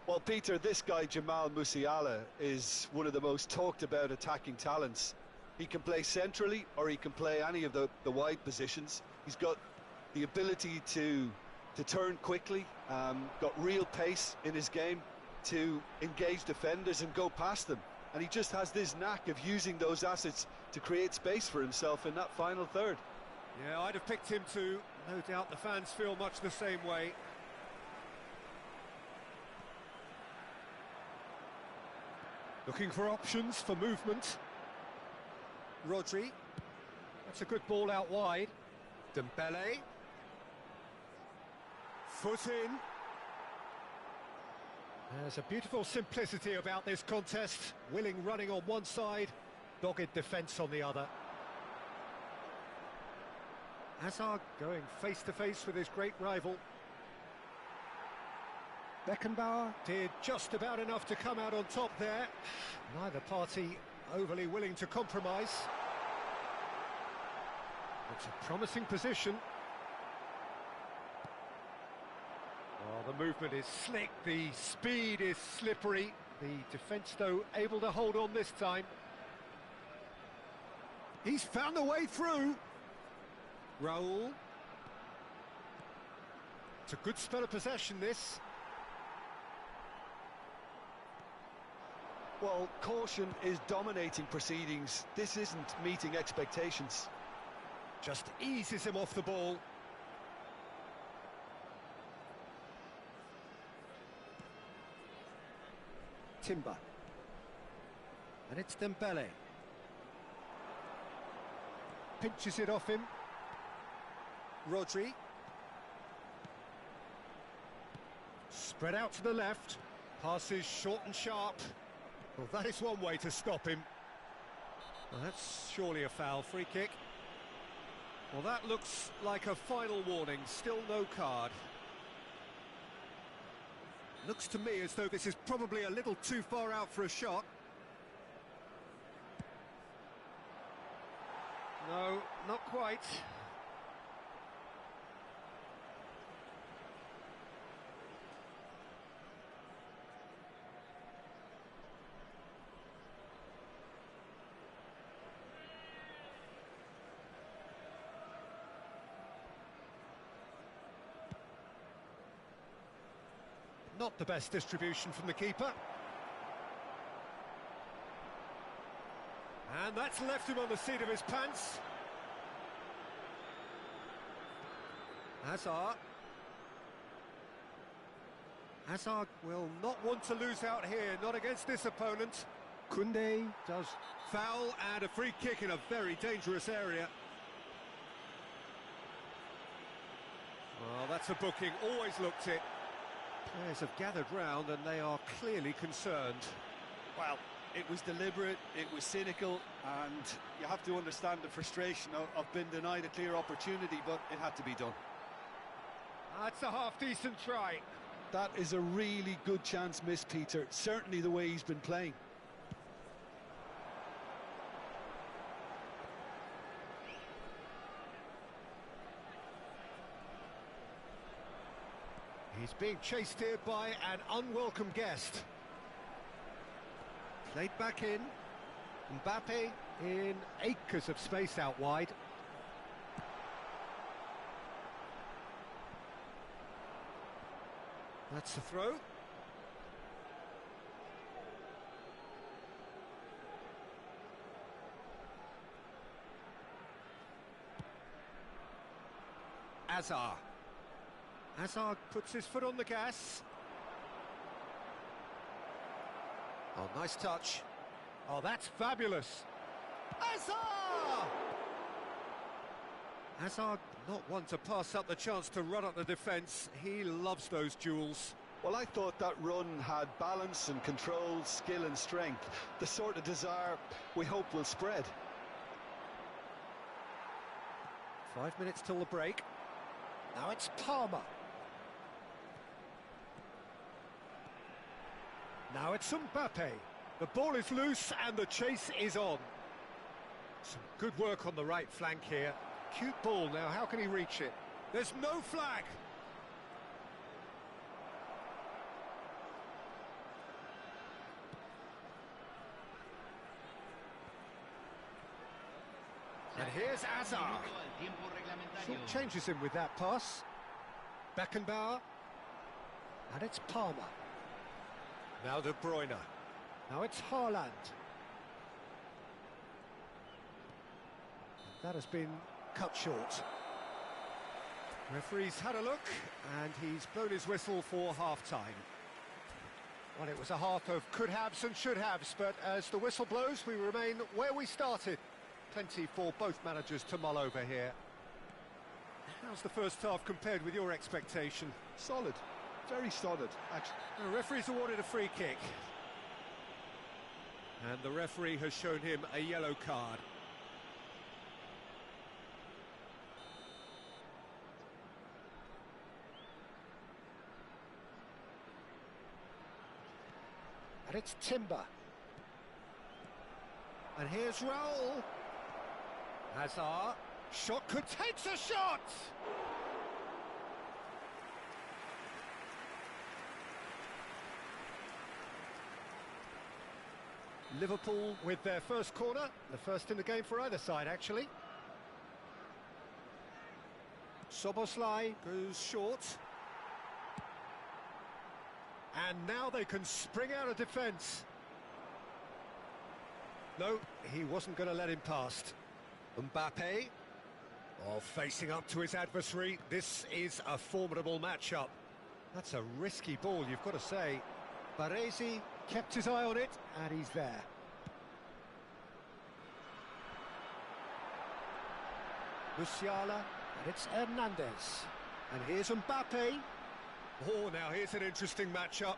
Well, Peter, this guy, Jamal Musiala, is one of the most talked about attacking talents. He can play centrally or he can play any of the wide positions. He's got the ability to turn quickly, got real pace in his game to engage defenders and go past them. And he just has this knack of using those assets to create space for himself in that final third. Yeah, I'd have picked him too. No doubt the fans feel much the same way. Looking for options for movement. Rodri. That's a good ball out wide. Dembele. Foot in. There's a beautiful simplicity about this contest. Willing running on one side, dogged defence on the other. Hazard going face-to-face with his great rival. Beckenbauer did just about enough to come out on top there. Neither party overly willing to compromise. It's a promising position. Well, the movement is slick, the speed is slippery. The defence, though, able to hold on this time. He's found the way through. Raul. It's a good spell of possession, this. Well, caution is dominating proceedings. This isn't meeting expectations. Just eases him off the ball. Timber. And it's Dembele. Pinches it off him. Rodri. Spread out to the left. Passes short and sharp. Well, that is one way to stop him. Well, that's surely a foul. Free kick. Well, that looks like a final warning. Still no card. Looks to me as though this is probably a little too far out for a shot. No, not quite. Not the best distribution from the keeper. And that's left him on the seat of his pants. Hazard. Hazard will not want to lose out here, not against this opponent. Koundé does foul and a free kick in a very dangerous area. Well, that's a booking, always looked it. Players have gathered round and they are clearly concerned. Well, it was deliberate, it was cynical, and you have to understand the frustration of being denied a clear opportunity, but it had to be done. That's a half-decent try. That is a really good chance missed, Peter. Certainly the way he's been playing. He's being chased here by an unwelcome guest. Played back in. Mbappe in acres of space out wide. That's the throw. Hazard. Hazard puts his foot on the gas. Oh, nice touch. Oh, that's fabulous. Hazard! Hazard, not one to pass up the chance to run up the defence. He loves those duels. Well, I thought that run had balance and control, skill and strength. The sort of desire we hope will spread. 5 minutes till the break. Now it's Palmer. Now it's Mbappe. The ball is loose and the chase is on. Some good work on the right flank here. Cute ball now, how can he reach it? There's no flag. And here's Hazard. Short changes him with that pass. Beckenbauer. And it's Palmer. Now De Bruyne. Now it's Haaland. That has been cut short. Referee's had a look and he's blown his whistle for half-time. Well, it was a half of could-haves and should-haves, but as the whistle blows, we remain where we started. Plenty for both managers to mull over here. How's the first half compared with your expectation? Solid, very solid, actually. The referee's awarded a free kick. And the referee has shown him a yellow card. And it's Timber. And here's Raul. Hazard. Shot could take a shot! Liverpool with their first corner, the first in the game for either side, actually. Soboslai goes short. And now they can spring out of defence. No, he wasn't going to let him past. Mbappe, facing up to his adversary. This is a formidable matchup. That's a risky ball, you've got to say. Baresi kept his eye on it, and he's there. Musiala, and it's Hernandez. And here's Mbappe. Oh, now here's an interesting matchup.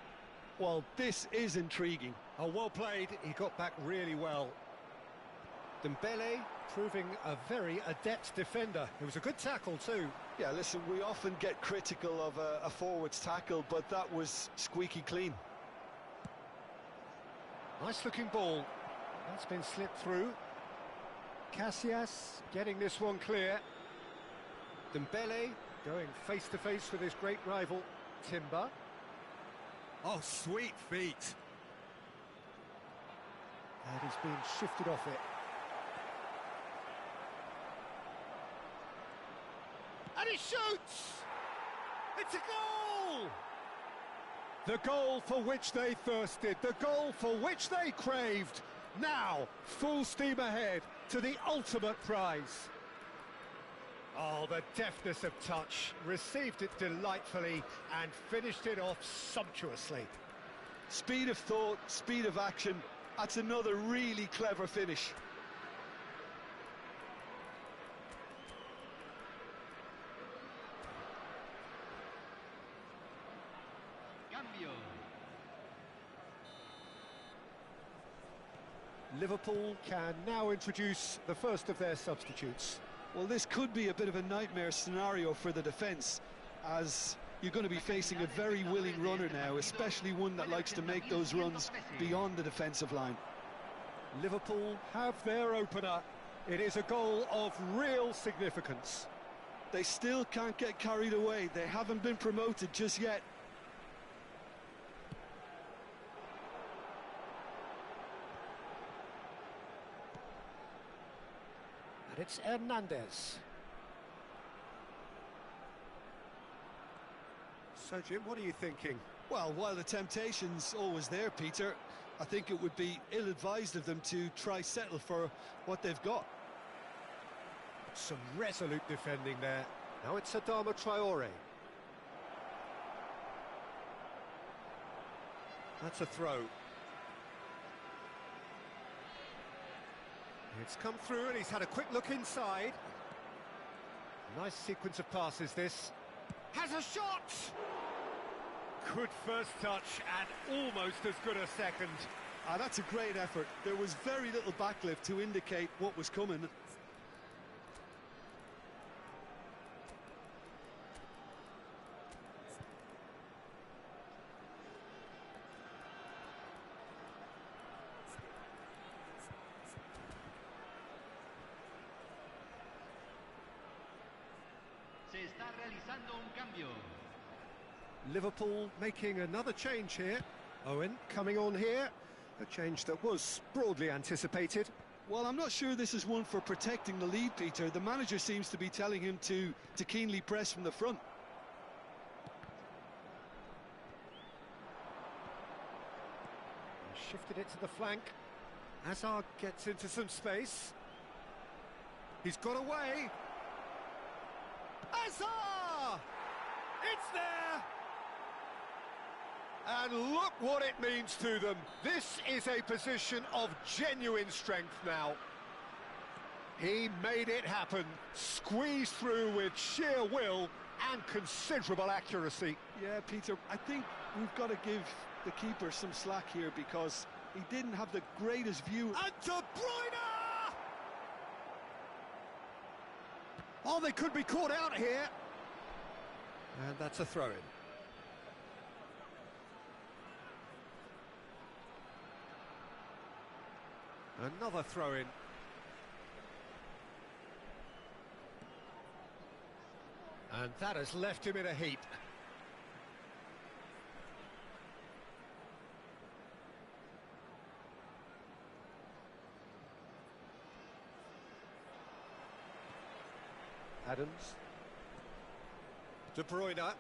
Well, this is intriguing. Oh, well played. He got back really well. Dembele proving a very adept defender. It was a good tackle too. Yeah, listen, we often get critical of a forward's tackle, but that was squeaky clean. Nice looking ball. That's been slipped through. Casillas getting this one clear. Dembele going face to face with his great rival, Timber. Oh, sweet feet. And he's been shifted off it. And he shoots! It's a goal! The goal for which they thirsted, the goal for which they craved. Now, full steam ahead to the ultimate prize. Oh, the deftness of touch, received it delightfully and finished it off sumptuously. Speed of thought, speed of action, that's another really clever finish. Liverpool can now introduce the first of their substitutes. Well, this could be a bit of a nightmare scenario for the defence, as you're going to be facing a very willing runner now, especially one that likes to make those runs beyond the defensive line. Liverpool have their opener. It is a goal of real significance. They still can't get carried away. They haven't been promoted just yet. And it's Hernandez. So, Jim, what are you thinking? Well, while the temptation's always there, Peter, I think it would be ill-advised of them to try settle for what they've got. Some resolute defending there. Now it's Adama Traore. That's a throw. It's come through and he's had a quick look inside. Nice sequence of passes this. Has a shot! Good first touch and almost as good a second. That's a great effort. There was very little backlift to indicate what was coming. Se está realizando un cambio. Liverpool making another change here. Owen coming on here. A change that was broadly anticipated. Well, I'm not sure this is one for protecting the lead, Peter. The manager seems to be telling him to keenly press from the front. Shifted it to the flank. Hazard gets into some space. He's got away. Hazard! It's there! And look what it means to them. This is a position of genuine strength now. He made it happen, squeezed through with sheer will and considerable accuracy. Yeah, Peter, I think we've got to give the keeper some slack here because he didn't have the greatest view. And De Bruyne! Oh, they could be caught out here. And that's a throw-in. Another throw-in. And that has left him in a heap. Adams. De Bruyne.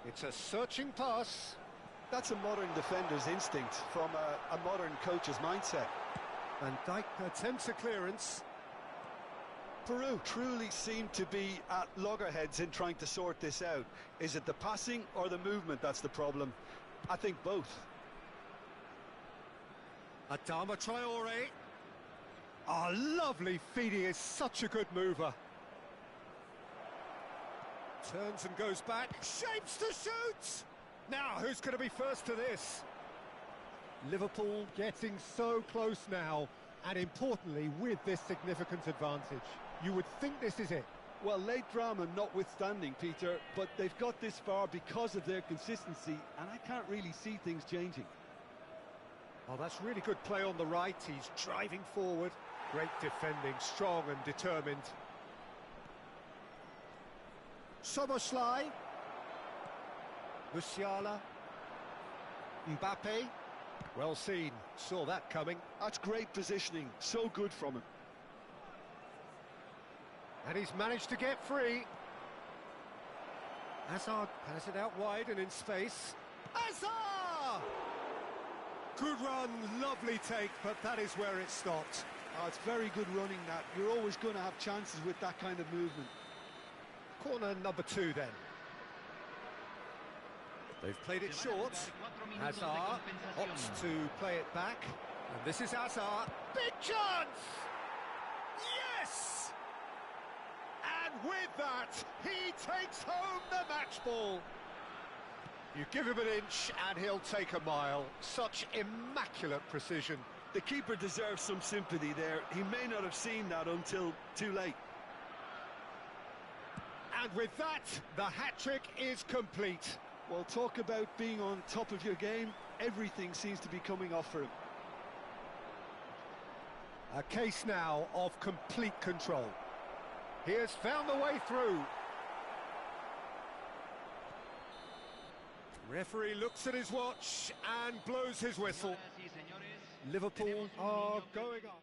It's a searching pass. That's a modern defender's instinct from a modern coach's mindset. Van Dijk attempts a clearance. Peru truly seem to be at loggerheads in trying to sort this out. Is it the passing or the movement that's the problem? I think both. Adama Traore. Oh, lovely feed, he is such a good mover. Turns and goes back, shapes to shoot! Now, who's going to be first to this? Liverpool getting so close now, and importantly, with this significant advantage. You would think this is it. Well, late drama notwithstanding, Peter, but they've got this far because of their consistency, and I can't really see things changing. Oh, that's really good play on the right, he's driving forward. Great defending, strong and determined. Soboslai. Musiala. Mbappe. Well seen, saw that coming. That's great positioning, so good from him. And he's managed to get free. Hazard has it out wide and in space. Hazard! Good run, lovely take, but that is where it stopped. Oh, it's very good running that. You're always going to have chances with that kind of movement. Corner number 2 then. They've played it short. Hazard opts to play it back. And this is Hazard. Big chance! Yes! And with that, he takes home the match ball. You give him an inch and he'll take a mile. Such immaculate precision. The keeper deserves some sympathy there. He may not have seen that until too late. And with that, the hat-trick is complete. Well, talk about being on top of your game. Everything seems to be coming off for him. A case now of complete control. He has found the way through. Referee looks at his watch and blows his whistle. Liverpool are going up.